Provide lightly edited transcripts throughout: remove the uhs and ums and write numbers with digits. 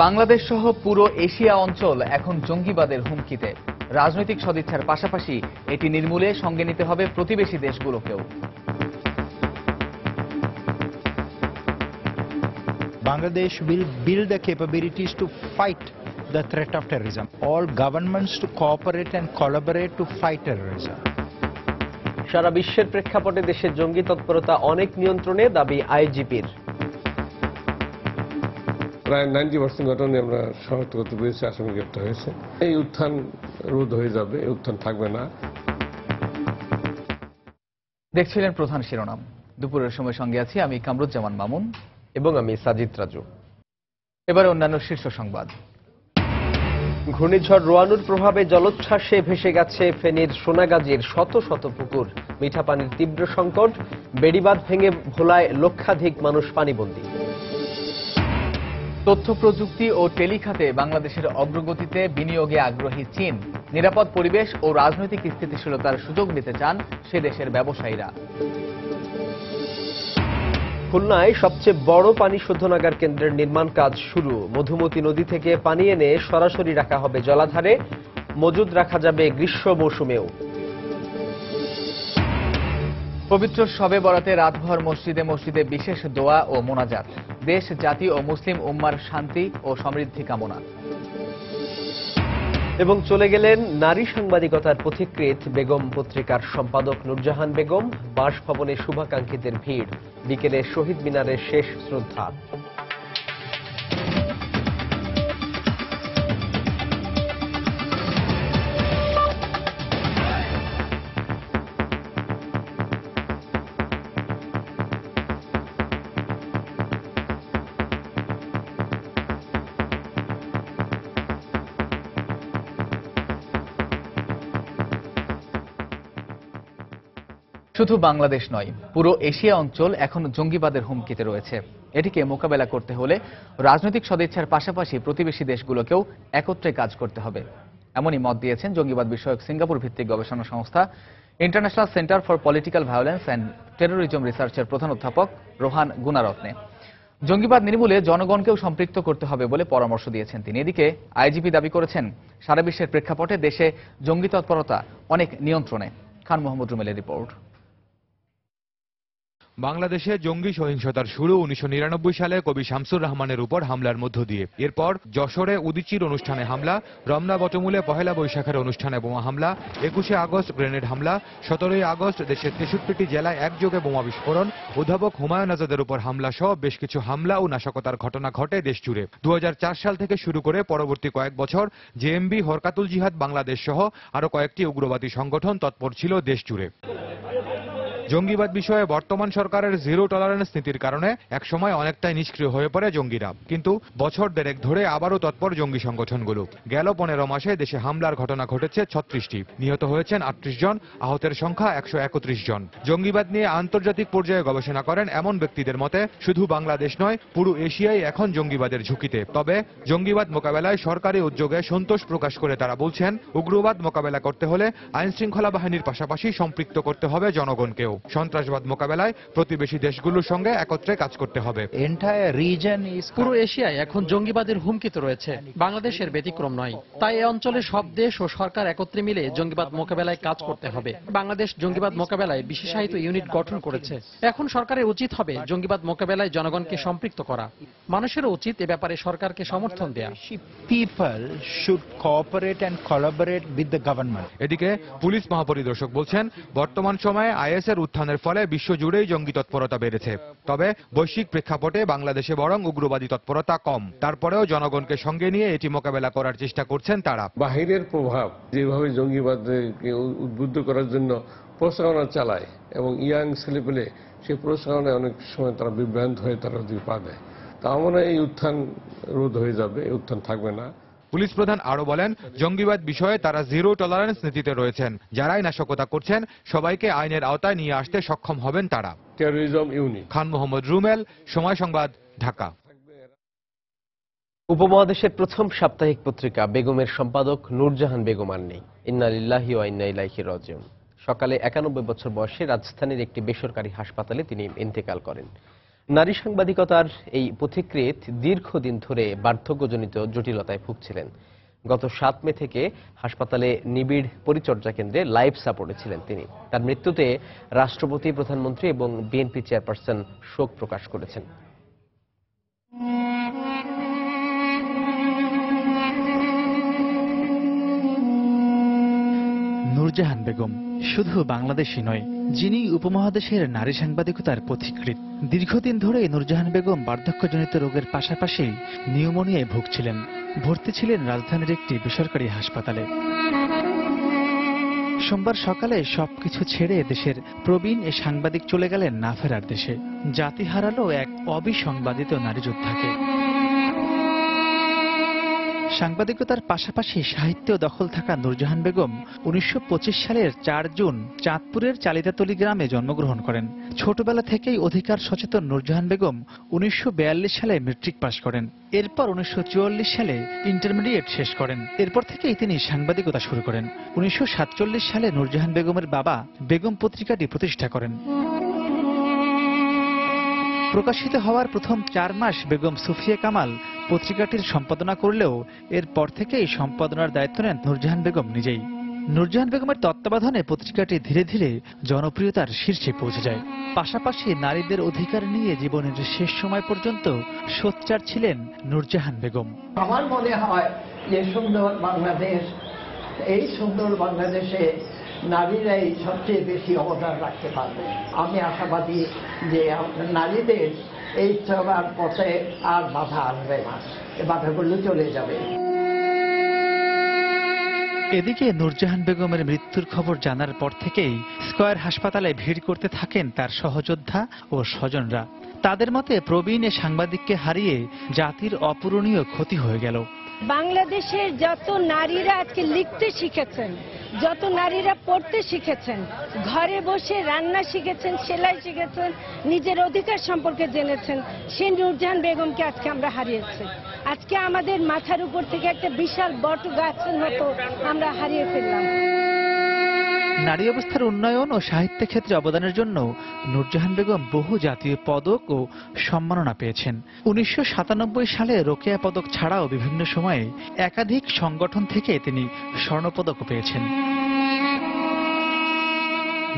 বাংলাদেশ সহ পুরো এশিয়া অঞ্চল এখন জঙ্গিবাদের হুমকিতে। রাজনৈতিক সদিচ্ছার পাশাপাশি এটি নির্মূলে সঙ্গে নিতে হবে প্রতিবেশী দেশগুলোকেও। Bangladesh will build the capabilities to fight the threat of terrorism. All governments to cooperate and collaborate to fight terrorism. সারা বিশ্বের প্রেক্ষাপটে দেশের জঙ্গি তৎপরতা অনেক নিয়ন্ত্রণে, দাবি আইজিপির। প্রায় 90% ঘটনায় আমরা শনাক্ত করতে পেরেছি, আসামি গ্রেপ্তার হয়েছে। এই উত্থান রোধ হয়ে যাবে, এই উত্থান থাকবে না। দেখছিলেন প্রধান শিরোনাম। দুপুরের সময় সঙ্গে আছি আমি কামরুজ্জামান মামুন এবং আমি সাজিদ রাজু। এবার অন্যান্য শীর্ষ সংবাদ। ঘূর্ণিঝড় রোয়ানুর প্রভাবে জলোচ্ছ্বাসে ভেসে গেছে ফেনীর সোনাগাজীর শত শত পুকুর। মিঠা পানির তীব্র সংকট, বেড়িবাঁধ ভেঙে ভোলায় লক্ষাধিক মানুষ পানিবন্দী। তথ্য প্রযুক্তি ও টেলিখাতে বাংলাদেশের অগ্রগতিতে বিনিয়োগে আগ্রহী চীন। নিরাপদ পরিবেশ ও রাজনৈতিক স্থিতিশীলতার সুযোগ নিতে চান সে দেশের ব্যবসায়ীরা। খুলনায় সবচেয়ে বড় পানি শোধনাগার কেন্দ্রের নির্মাণ কাজ শুরু। মধুমতি নদী থেকে পানি এনে সরাসরি রাখা হবে জলাধারে, মজুদ রাখা যাবে গ্রীষ্ম মৌসুমেও। পবিত্র শবে বরাতে রাতভর মসজিদে মসজিদে বিশেষ দোয়া ও মোনাজাত। দেশ, জাতি ও মুসলিম উম্মার শান্তি ও সমৃদ্ধি কামনা। এবং চলে গেলেন নারী সাংবাদিকতার পথিকৃৎ বেগম পত্রিকার সম্পাদক নূরজাহান বেগম। বাসভবনে শুভাকাঙ্ক্ষীদের ভিড়, বিকেলে শহীদ মিনারের শেষ শ্রদ্ধা। শুধু বাংলাদেশ নয়, পুরো এশিয়া অঞ্চল এখন জঙ্গিবাদের হুমকিতে রয়েছে। এটিকে মোকাবেলা করতে হলে রাজনৈতিক সদিচ্ছার পাশাপাশি প্রতিবেশী দেশগুলোকেও একত্রে কাজ করতে হবে। এমনই মত দিয়েছেন জঙ্গিবাদ বিষয়ক সিঙ্গাপুর ভিত্তিক গবেষণা সংস্থা international centre for political violence and terrorism রিসার্চের প্রধান অধ্যাপক রোহান গুনারত্নে। জঙ্গিবাদ নির্মূলে জনগণকেও সম্পৃক্ত করতে হবে বলে পরামর্শ দিয়েছেন তিনি। এদিকে আইজিপি দাবি করেছেন সারা বিশ্বের প্রেক্ষাপটে দেশে জঙ্গি তৎপরতা অনেক নিয়ন্ত্রণে। খান মোহাম্মদ রুমেলের রিপোর্ট। বাংলাদেশে জঙ্গি সহিংসতার শুরু 1999 সালে কবি শামসুর রহমানের উপর হামলার মধ্য দিয়ে। এরপর যশোরে উদীচীর অনুষ্ঠানে হামলা, রমনা বটমূলে পহেলা বৈশাখের অনুষ্ঠানে বোমা হামলা, 21শে আগস্ট গ্রেনেড হামলা, 17ই আগস্ট দেশের 63টি জেলায় একযোগে বোমা বিস্ফোরণ, অধ্যাপক হুমায়ুন আজাদের উপর হামলা সহ বেশ কিছু হামলা ও নাশকতার ঘটনা ঘটে দেশ জুড়ে। 2004 সাল থেকে শুরু করে পরবর্তী কয়েক বছর জেএমবি, হরকাতুল জিহাদ বাংলাদেশ সহ আরো কয়েকটি উগ্রবাদী সংগঠন তৎপর ছিল দেশ জুড়ে। জঙ্গিবাদ বিষয়ে বর্তমান সরকারের জিরো টলারেন্স নীতির কারণে একসময় অনেকটাই নিষ্ক্রিয় হয়ে পড়ে জঙ্গিরা, কিন্তু বছর দেড়েক ধরে আবারও তৎপর জঙ্গি সংগঠনগুলো। গেল 15 মাসে দেশে হামলার ঘটনা ঘটেছে 36টি, নিহত হয়েছেন 38 জন, আহতের সংখ্যা 131 জন। জঙ্গিবাদ নিয়ে আন্তর্জাতিক পর্যায়ে গবেষণা করেন এমন ব্যক্তিদের মতে শুধু বাংলাদেশ নয়, পুরো এশিয়াই এখন জঙ্গিবাদের ঝুঁকিতে। তবে জঙ্গিবাদ মোকাবেলায় সরকারি উদ্যোগে সন্তোষ প্রকাশ করে তারা বলছেন, উগ্রবাদ মোকাবেলা করতে হলে আইন শৃঙ্খলা বাহিনীর পাশাপাশি সম্পৃক্ত করতে হবে জনগণকেও। সন্ত্রাসবাদ মোকাবেলায় প্রতিবেশী দেশগুলোর সঙ্গে একত্রে কাজ করতে হবে। পুরো এশিয়ায় এখন জঙ্গিবাদের হুমকিতে রয়েছে, বাংলাদেশের ব্যতিক্রম নয়। তাই এই অঞ্চলে সব দেশ ও সরকার একত্রে মিলে জঙ্গিবাদ মোকাবেলায় কাজ করতে হবে। বাংলাদেশ জঙ্গিবাদ মোকাবেলায় বিশেষায়িত ইউনিট গঠন করেছে। এখন সরকারের উচিত হবে জঙ্গিবাদ মোকাবেলায় জনগণকে সম্পৃক্ত করা। মানুষের উচিত এ ব্যাপারে সরকারকে সমর্থন দেয়া। এদিকে পুলিশ মহাপরিদর্শক বলছেন, বর্তমান সময়ে আইএসের উত্থানের ফলে বিশ্বজুড়েই জঙ্গি তৎপরতা বেড়েছে। তবে বৈশ্বিক প্রেক্ষাপটে বাংলাদেশে বরং উগ্রবাদী তৎপরতা কম। তারপরেও জনগণকে সঙ্গে নিয়ে এটি মোকাবেলা করার চেষ্টা করছেন তারা। বাহিরের প্রভাব যেভাবে জঙ্গিবাদকে উদ্বুদ্ধ করার জন্য প্রচারণা চালায় এবং ইয়াং ছেলেপেলে সেই প্রচারণায় অনেক সময় তারা বিভ্রান্ত হয়ে তারা যদি পা দেয়, তা মনে হয় এই উত্থান রোধ হয়ে যাবে, এই উত্থান থাকবে না। পুলিশ প্রধান আরো বলেন, জঙ্গিবাদ বিষয়ে তারা জিরো টলারেন্স নীতিতে রয়েছেন। যারাই নাশকতা করছেন সবাইকে আইনের আওতায় নিয়ে আসতে সক্ষম হবেন তারা। Terrorism unit. খান মোহাম্মদ রুমেল, সময় সংবাদ, ঢাকা। উপমহাদেশের প্রথম সাপ্তাহিক পত্রিকা বেগমের সম্পাদক নূরজাহান বেগম আর নেই। ইন্না লিল্লাহি ওয়া ইন্না ইলাইহি রাজিউন। সকালে 91 বছর বয়সে রাজধানীর একটি বেসরকারি হাসপাতালে তিনি ইন্তেকাল করেন। নারী সাংবাদিকতার এই পথিকৃৎ দীর্ঘদিন ধরে বার্ধক্যজনিত জটিলতায় ভুগছিলেন। গত 7 মে থেকে হাসপাতালে নিবিড় পরিচর্যা কেন্দ্রে লাইফ সাপোর্টে ছিলেন তিনি। তার মৃত্যুতে রাষ্ট্রপতি, প্রধানমন্ত্রী এবং বিএনপি চেয়ারপারসন শোক প্রকাশ করেছেন। নূরজাহান বেগম শুধু বাংলাদেশী নয়, যিনি উপমহাদেশের নারী সাংবাদিকতার পথিকৃৎ। দীর্ঘদিন ধরে নূরজাহান বেগম বার্ধক্যজনিত রোগের পাশাপাশি নিউমোনিয়ায় ভুগছিলেন। ভর্তি ছিলেন রাজধানীর একটি বেসরকারি হাসপাতালে। সোমবার সকালে সবকিছু ছেড়ে দেশের প্রবীণ এ সাংবাদিক চলে গেলেন না ফেরার দেশে। জাতি হারালো এক অবিসংবাদিত নারী যোদ্ধাকে। সাংবাদিকতার পাশাপাশি সাহিত্য দখল থাকা নূরজাহান বেগম 1925 সালের 4 জুন চাঁদপুরের চালিতাতলী গ্রামে জন্মগ্রহণ করেন। ছোটবেলা থেকেই অধিকার সচেতন নূরজাহান বেগম 1942 সালে মেট্রিক পাশ করেন। এরপর 1944 সালে ইন্টারমিডিয়েট শেষ করেন। এরপর থেকেই তিনি সাংবাদিকতা শুরু করেন। 1947 সালে নূরজাহান বেগমের বাবা বেগম পত্রিকাটি প্রতিষ্ঠা করেন। প্রকাশিত হওয়ার প্রথম 4 মাস বেগম সুফিয়া কামাল পত্রিকাটির সম্পাদনা করলেও এরপর থেকেই সম্পাদনার দায়িত্ব নেন নূরজাহান বেগম নিজেই। নূরজাহান বেগমের তত্ত্বাবধানে পত্রিকাটি ধীরে ধীরে জনপ্রিয়তার শীর্ষে পৌঁছে যায়। পাশাপাশি নারীদের অধিকার নিয়ে জীবনের শেষ সময় পর্যন্ত সোচ্চার ছিলেন নূরজাহান বেগম। আমার মনে হয় যে সুন্দর বাংলাদেশ, এই সুন্দর বাংলাদেশে নারীরাই সবচেয়ে বেশি অবদান রাখতে পারবে। আমি আশাবাদী যে নারীদের এই চলার পথে আর বাধা আসবে না, এই বাধাগুলো চলে যাবে। এদিকে নূরজাহান বেগমের মৃত্যুর খবর জানার পর থেকেই স্কয়ার হাসপাতালে ভিড় করতে থাকেন তার সহযোদ্ধা ও স্বজনরা। তাদের মতে প্রবীণ এ সাংবাদিককে হারিয়ে জাতির অপূরণীয় ক্ষতি হয়ে গেল। বাংলাদেশের যত নারীরা আজকে লিখতে শিখেছেন, যত নারীরা পড়তে শিখেছেন, ঘরে বসে রান্না শিখেছেন, সেলাই শিখেছেন, নিজের অধিকার সম্পর্কে জেনেছেন, সেই নূরজাহান বেগমকে আজকে আমরা হারিয়েছি। আজকে আমাদের মাথার উপর থেকে একটা বিশাল বট গাছের মতো আমরা হারিয়ে ফেললাম। নারী অবস্থার উন্নয়ন ও সাহিত্য ক্ষেত্রে অবদানের জন্য নূরজাহান বেগম বহু জাতীয় পদক ও সম্মাননা পেয়েছেন। 1997 সালে রোকেয়া পদক ছাড়াও বিভিন্ন সময়ে একাধিক সংগঠন থেকে তিনি স্বর্ণপদক পেয়েছেন।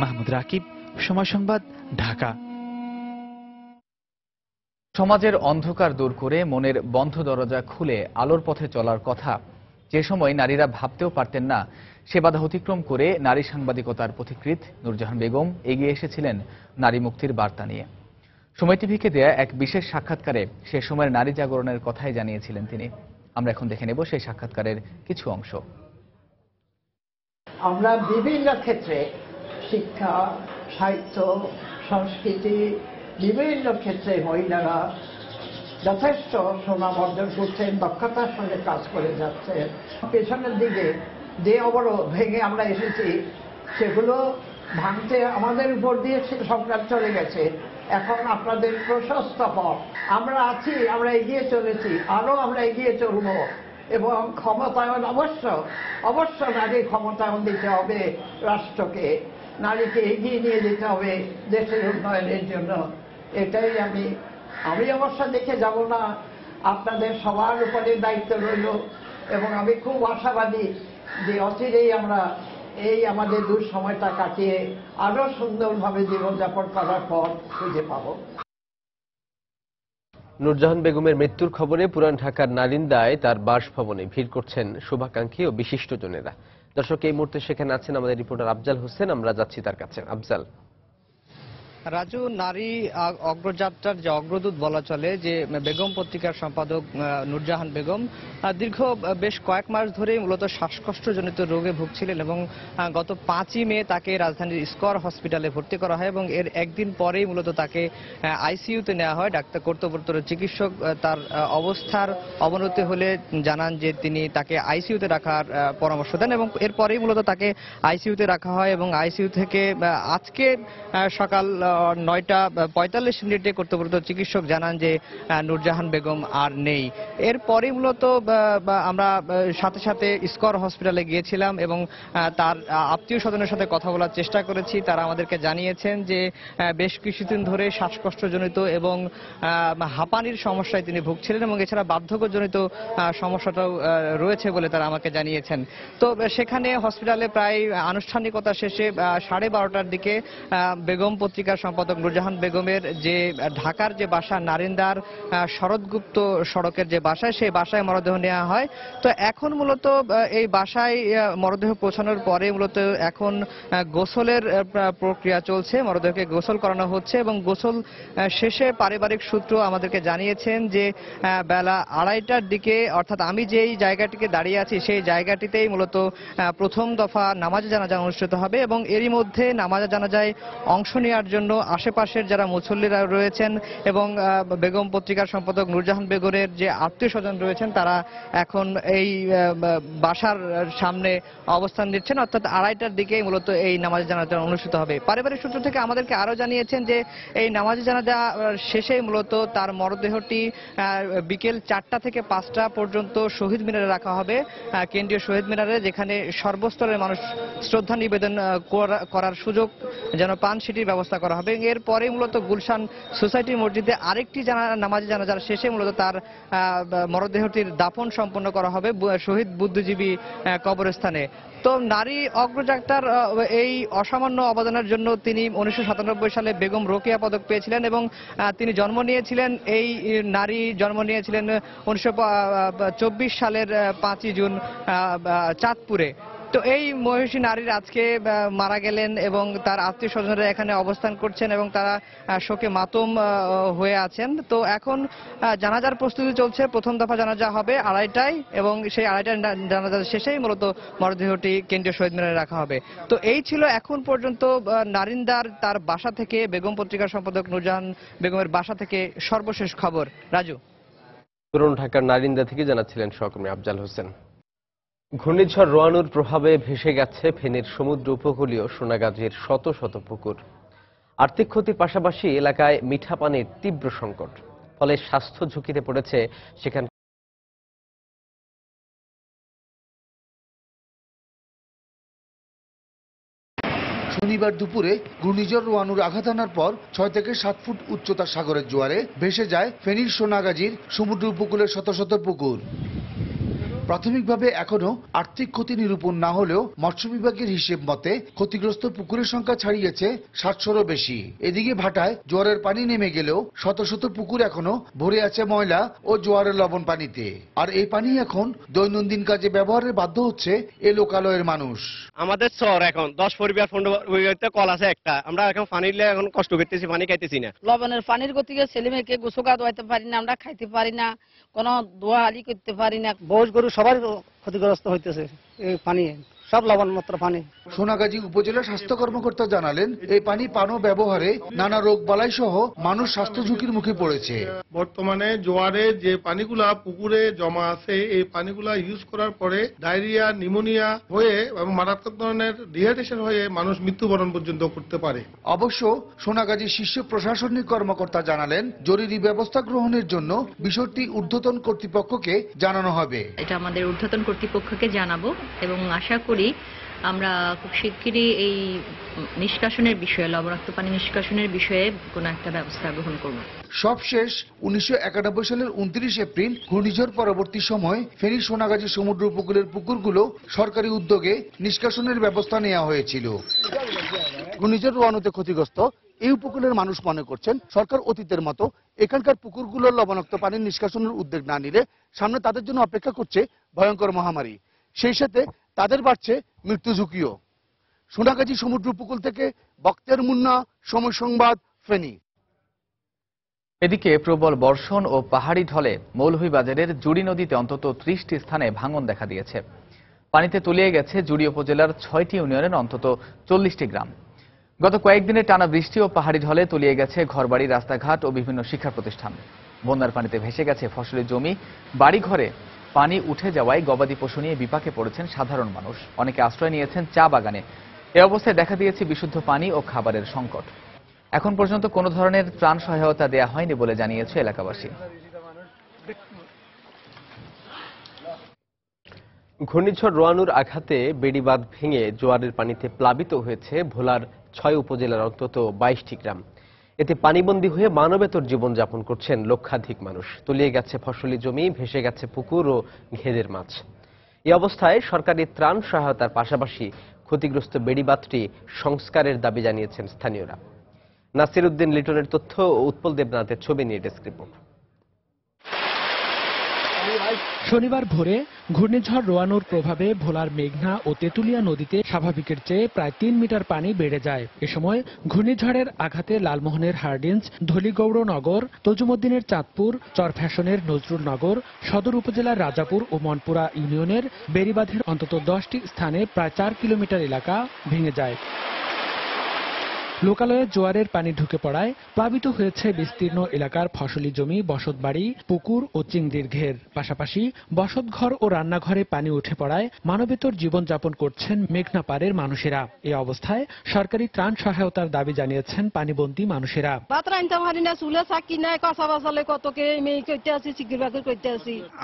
মাহমুদ রাকিব, সময় সংবাদ, ঢাকা। সমাজের অন্ধকার দূর করে মনের বন্ধ দরজা খুলে আলোর পথে চলার কথা যে সময় নারীরা ভাবতেও পারতেন না, সে বাধা অতিক্রম করে নারী সাংবাদিকতার পথিকৃৎ নূরজাহান বেগম এগিয়ে এসেছিলেন নারী মুক্তির বার্তা নিয়ে। সময় টিভিকে দেয়া এক বিশেষ সাক্ষাৎকারে সে সময়ের নারী জাগরণের কথাই জানিয়েছিলেন তিনি। আমরা এখন দেখে নেব সেই সাক্ষাৎকারের কিছু অংশ। আমরা বিভিন্ন ক্ষেত্রে শিক্ষা, সাহিত্য, সংস্কৃতি, বিভিন্ন ক্ষেত্রে মহিলারা যথেষ্ট সুনাম অর্জন করছেন, দক্ষতার সঙ্গে কাজ করে যাচ্ছেন। পেছনের দিকে যে অবরোধ ভেঙে আমরা এসেছি সেগুলো ভাঙতে আমাদের উপর দিয়ে সংগ্রাম চলে গেছে। এখন আপনাদের প্রশস্ত পথ, আমরা আছি, আমরা এগিয়ে চলেছি, আরো আমরা এগিয়ে চলব। এবং ক্ষমতায়ন অবশ্য নারী ক্ষমতায়ন দিতে হবে রাষ্ট্রকে, নারীকে এগিয়ে নিয়ে যেতে হবে দেশের উন্নয়নের জন্য। এটাই আমি অবশ্য দেখে যাব না, আপনাদের সবার উপরে দায়িত্ব রইল। এবং আমি খুব আশাবাদী যে অচিরেই আমরা এই আমাদের দুঃসময়টা কাটিয়ে আরো সুন্দরভাবে জীবনযাপন করার পথ খুঁজে পাব। নূরজাহান বেগমের মৃত্যুর খবরে পুরান ঢাকার নারিন্দায় তার বাসভবনে ভিড় করছেন শুভাকাঙ্ক্ষী ও বিশিষ্টজনেরা। দর্শক, এই মুহূর্তে সেখানে আছেন আমাদের রিপোর্টার আফজাল হোসেন। আমরা যাচ্ছি তার কাছে। আফজাল। রাজু, নারী অগ্রযাত্রার যে অগ্রদূত বলা চলে যে বেগম পত্রিকার সম্পাদক নূরজাহান বেগম দীর্ঘ বেশ কয়েক মাস ধরেই মূলত শ্বাসকষ্টজনিত রোগে ভুগছিলেন এবং গত 5ই মে তাকে রাজধানীর স্কয়ার হসপিটালে ভর্তি করা হয় এবং এর একদিন পরেই মূলত তাকে আইসিইউতে নেওয়া হয়। ডাক্তার কর্তব্যরত চিকিৎসক তার অবস্থার অবনতি হলে জানান যে তিনি তাকে আইসিইউতে রাখার পরামর্শ দেন এবং এরপরেই মূলত তাকে আইসিইউতে রাখা হয় এবং আইসিইউ থেকে আজকে সকাল 9:45 কর্তব্যরত চিকিৎসক জানান যে নূরজাহান বেগম আর নেই। এরপরে মূলত আমরা সাথে সাথে স্কর হসপিটালে গিয়েছিলাম এবং তার আত্মীয় স্বজনের সাথে কথা বলার চেষ্টা করেছি। তারা আমাদেরকে জানিয়েছেন যে বেশ কিছুদিন ধরে শ্বাসকষ্টজনিত এবং হাঁপানির সমস্যায় তিনি ভুগছিলেন এবং এছাড়া বার্ধক্যজনিত সমস্যাটাও রয়েছে বলে তারা আমাকে জানিয়েছেন। তো সেখানে হসপিটালে প্রায় আনুষ্ঠানিকতা শেষে 12:30টার দিকে বেগম পত্রিকার সম্পাদক নূরজাহান বেগমের যে ঢাকার যে বাসা নারিন্দার শরৎগুপ্ত সড়কের যে বাসায়, সেই বাসায় মরদেহ নেওয়া হয়। তো এখন মূলত এই বাসায় মরদেহ পৌঁছানোর পরে মূলত এখন গোসলের প্রক্রিয়া চলছে, মরদেহকে গোসল করানো হচ্ছে এবং গোসল শেষে পারিবারিক সূত্র আমাদেরকে জানিয়েছেন যে বেলা 2:30টার দিকে, অর্থাৎ আমি যেই জায়গাটিকে দাঁড়িয়ে আছি সেই জায়গাটিতেই মূলত প্রথম দফা নামাজে জানাজা অনুষ্ঠিত হবে এবং এরই মধ্যে নামাজে জানাজায় অংশ নেওয়ার জন্য আশেপাশের যারা মুসল্লিরা রয়েছেন এবং বেগম পত্রিকার সম্পাদক নূরজাহান বেগমের যে আত্মীয় স্বজন রয়েছেন তারা এখন এই বাসার সামনে অবস্থান নিচ্ছেন, অর্থাৎ 2:30টার দিকেই মূলত এই নামাজ জানাজা অনুষ্ঠিত হবে। পারিবারিক সূত্র থেকে আমাদেরকে আরো জানিয়েছেন যে এই নামাজ জানাজা শেষে মূলত তার মরদেহটি বিকেল 4টা থেকে 5টা পর্যন্ত শহীদ মিনারে রাখা হবে, কেন্দ্রীয় শহীদ মিনারে, যেখানে সর্বস্তরের মানুষ শ্রদ্ধা নিবেদন করার সুযোগ যেন পান সেটির ব্যবস্থা করা হবে। এরপরে মূলত গুলশান সোসাইটি মসজিদে আরেকটি নামাজ জানাজার শেষে মূলত তার মরদেহটির দাফন সম্পন্ন করা হবে শহীদ বুদ্ধিজীবী কবরস্থানে। তো নারী অগ্রযাত্রার এই অসামান্য অবদানের জন্য তিনি 1997 সালে বেগম রোকেয়া পদক পেয়েছিলেন এবং তিনি জন্ম নিয়েছিলেন, এই নারী জন্ম নিয়েছিলেন 1924 সালের 5ই জুন চাঁদপুরে। তো এই মহিষী নারীর আজকে মারা গেলেন এবং তার আত্মীয় স্বজনরা এখানে অবস্থান করছেন এবং তারা শোকে মাতম হয়ে আছেন। তো এখন জানাজার প্রস্তুতি চলছে, প্রথম দফা জানাজা হবে 2:30টায় এবং সেই 2:30টায় জানাজা শেষেই মূলত মরদেহটি কেন্দ্রীয় শহীদ মিনারে রাখা হবে। তো এই ছিল এখন পর্যন্ত নারিন্দার তার বাসা থেকে বেগম পত্রিকার সম্পাদক নূরজাহান বেগমের বাসা থেকে সর্বশেষ খবর। রাজু। পুরান ঢাকার নারিন্দা থেকে জানাচ্ছিলেন সহকর্মী আফজাল হোসেন। ঘূর্ণিঝড় রোয়ানুর প্রভাবে ভেসে গেছে ফেনীর সমুদ্র উপকূলীয় সোনাগাজীর শত শত পুকুর। আর্থিক ক্ষতির পাশাপাশি এলাকায় মিঠা পানির তীব্র সংকট, ফলে স্বাস্থ্য ঝুঁকিতে পড়েছে সেখান। শনিবার দুপুরে ঘূর্ণিঝড় রোয়ানুর আঘাত আনার পর 6 থেকে 7 ফুট উচ্চতার সাগরের জোয়ারে ভেসে যায় ফেনীর সোনাগাজীর সমুদ্র উপকূলের শত শত পুকুর। প্রাথমিকভাবে এখনো আর্থিক ক্ষতি নিরূপণ না হলেও মৎস্য বিভাগের হিসেব মতে ক্ষতিগ্রস্ত পুকুরের সংখ্যা ছাড়িয়েছে 700-রও বেশি। এদিকে ভাটায় জোয়ারের পানি নেমে গেলেও শত শত পুকুর এখনো ভরে আছে ময়লা ও জোয়ারের লবণ পানিতে, আর এই পানি এখন দৈনন্দিন কাজে ব্যবহারের বাধ্য হচ্ছে এই লোকালয়ের মানুষ। আমাদের চর এখন 10 পরিবার 15 কল আছে একটা, আমরা এখন পানি এখন কষ্ট করতেছি, পানি খাইতেছি না। লবণের পানির গতিকে ছেলে মেয়েকে গোসল ধোয়াইতে পারি না, আমরা খাইতে পারি না, কোনো দোয়া হালি করতে পারি না। বয়স গরু সবাই ক্ষতিগ্রস্ত হইতেছে এই পানি, সব লবণ মাত্র পানি। সোনাগাজী উপজেলা স্বাস্থ্য কর্মকর্তা জানালেন, এই পানি পান ও ব্যবহারে নানা রোগ বালাই সহ মানুষ স্বাস্থ্য ঝুঁকির মুখে পড়েছে। বর্তমানে জোয়ারে যে পানিগুলা পুকুরে জমা আছে, এই পানিগুলা ইউজ করার পরে ডায়রিয়া, নিউমোনিয়া হয়ে এবং মারাত্মক ধরনের ডিহাইড্রেশন হয়ে মানুষ মৃত্যুবরণ পর্যন্ত করতে পারে। অবশ্য সোনাগাজী শীর্ষ প্রশাসনিক কর্মকর্তা জানালেন, জরুরি ব্যবস্থা গ্রহণের জন্য বিষয়টি ঊর্ধ্বতন কর্তৃপক্ষকে জানানো হবে। এটা আমাদের ঊর্ধ্বতন কর্তৃপক্ষকে জানাবো এবং আশা করি আমরা খুব শিগগিরই এই নিষ্কাশনের বিষয়ে, লবণাক্ত পানি নিষ্কাশনের বিষয়ে কোনো একটা ব্যবস্থা গ্রহণ করব। সবশেষ 1991 সালের 29 এপ্রিল ঘূর্ণিঝড় পরবর্তী সময় ফেনী সোনাগাজী সমুদ্র উপকূলের পুকুরগুলো সরকারি উদ্যোগে নিষ্কাশনের ব্যবস্থা নেওয়া হয়েছিল। ঘূর্ণিঝড় রোয়ানুতে ক্ষতিগ্রস্ত এই উপকূলের মানুষ মনে করছেন সরকার অতীতের মতো এখানকার পুকুরগুলোর লবণাক্ত পানির নিষ্কাশনের উদ্যোগ না নিলে সামনে তাদের জন্য অপেক্ষা করছে ভয়ঙ্কর মহামারী, সেই সাথে তাদের বাড়ছে মৃত্যু ঝুঁকিও। সোনাগাজী সমুদ্র উপকূল থেকে বক্তের মুন্না, সময় সংবাদ, ফেনী। এদিকে প্রবল বর্ষণ ও পাহাড়ি ঢলে মৌলভীবাজারের জুড়ি নদীতে অন্তত 30টি স্থানে ভাঙন দেখা দিয়েছে। পানিতে তলিয়ে গেছে জুড়ি উপজেলার 6টি ইউনিয়নের অন্তত 40টি গ্রাম। গত কয়েকদিনের টানা বৃষ্টি ও পাহাড়ি ঢলে তলিয়ে গেছে ঘরবাড়ি, রাস্তাঘাট ও বিভিন্ন শিক্ষা প্রতিষ্ঠান। বন্যার পানিতে ভেসে গেছে ফসলের জমি, বাড়িঘরে পানি উঠে যাওয়ায় গবাদি পশু নিয়ে বিপাকে পড়েছেন সাধারণ মানুষ। অনেকে আশ্রয় নিয়েছেন চা বাগানে। এ অবস্থায় দেখা দিয়েছে বিশুদ্ধ পানি ও খাবারের সংকট। এখন পর্যন্ত কোনো ধরনের ত্রাণ সহায়তা দেয়া হয়নি বলে জানিয়েছে এলাকাবাসী। ঘূর্ণিঝড় রোয়ানুর আঘাতে বেড়িবাঁধ ভেঙে জোয়ারের পানিতে প্লাবিত হয়েছে ভোলার 6 উপজেলার অন্তত 22টি গ্রাম। এতে পানিবন্দী হয়ে মানবেতর জীবনযাপন করছেন লক্ষাধিক মানুষ। তলিয়ে গেছে ফসলি জমি, ভেসে গেছে পুকুর ও ঘেরের মাছ। এই অবস্থায় সরকারি ত্রাণ সহায়তার পাশাপাশি ক্ষতিগ্রস্ত বেড়িবাঁধটি সংস্কারের দাবি জানিয়েছেন স্থানীয়রা। নাসির উদ্দিন লিটনের তথ্য ও উৎপল দেবনাথের ছবি নিয়ে ডেস্ক রিপোর্ট। শনিবার ভোরে ঘূর্ণিঝড় রোয়ানুর প্রভাবে ভোলার মেঘনা ও তেঁতুলিয়া নদীতে স্বাভাবিকের চেয়ে প্রায় 3 মিটার পানি বেড়ে যায়। এ সময় ঘূর্ণিঝড়ের আঘাতে লালমোহনের হার্ডিঞ্জ, ধলিগৌড়নগর, তজুমুদ্দিনের চাঁদপুর, চরফ্যাশনের নজরুল নগর, সদর উপজেলার রাজাপুর ও মনপুরা ইউনিয়নের বেড়িবাঁধের অন্তত 10টি স্থানে প্রায় 4 কিলোমিটার এলাকা ভেঙে যায়। লোকালয়ে জোয়ারের পানি ঢুকে পড়ায় প্লাবিত হয়েছে বিস্তীর্ণ এলাকার ফসলি জমি, বসতবাড়ি, পুকুর ও চিংড়ির ঘের। পাশাপাশি বসতঘর ও রান্নাঘরে পানি উঠে পড়ায় মানবেতর জীবনযাপন করছেন মেঘনা পাড়ের মানুষেরা। এই অবস্থায় সরকারি ত্রাণ সহায়তার দাবি জানিয়েছেন পানিবন্দী মানুষেরা।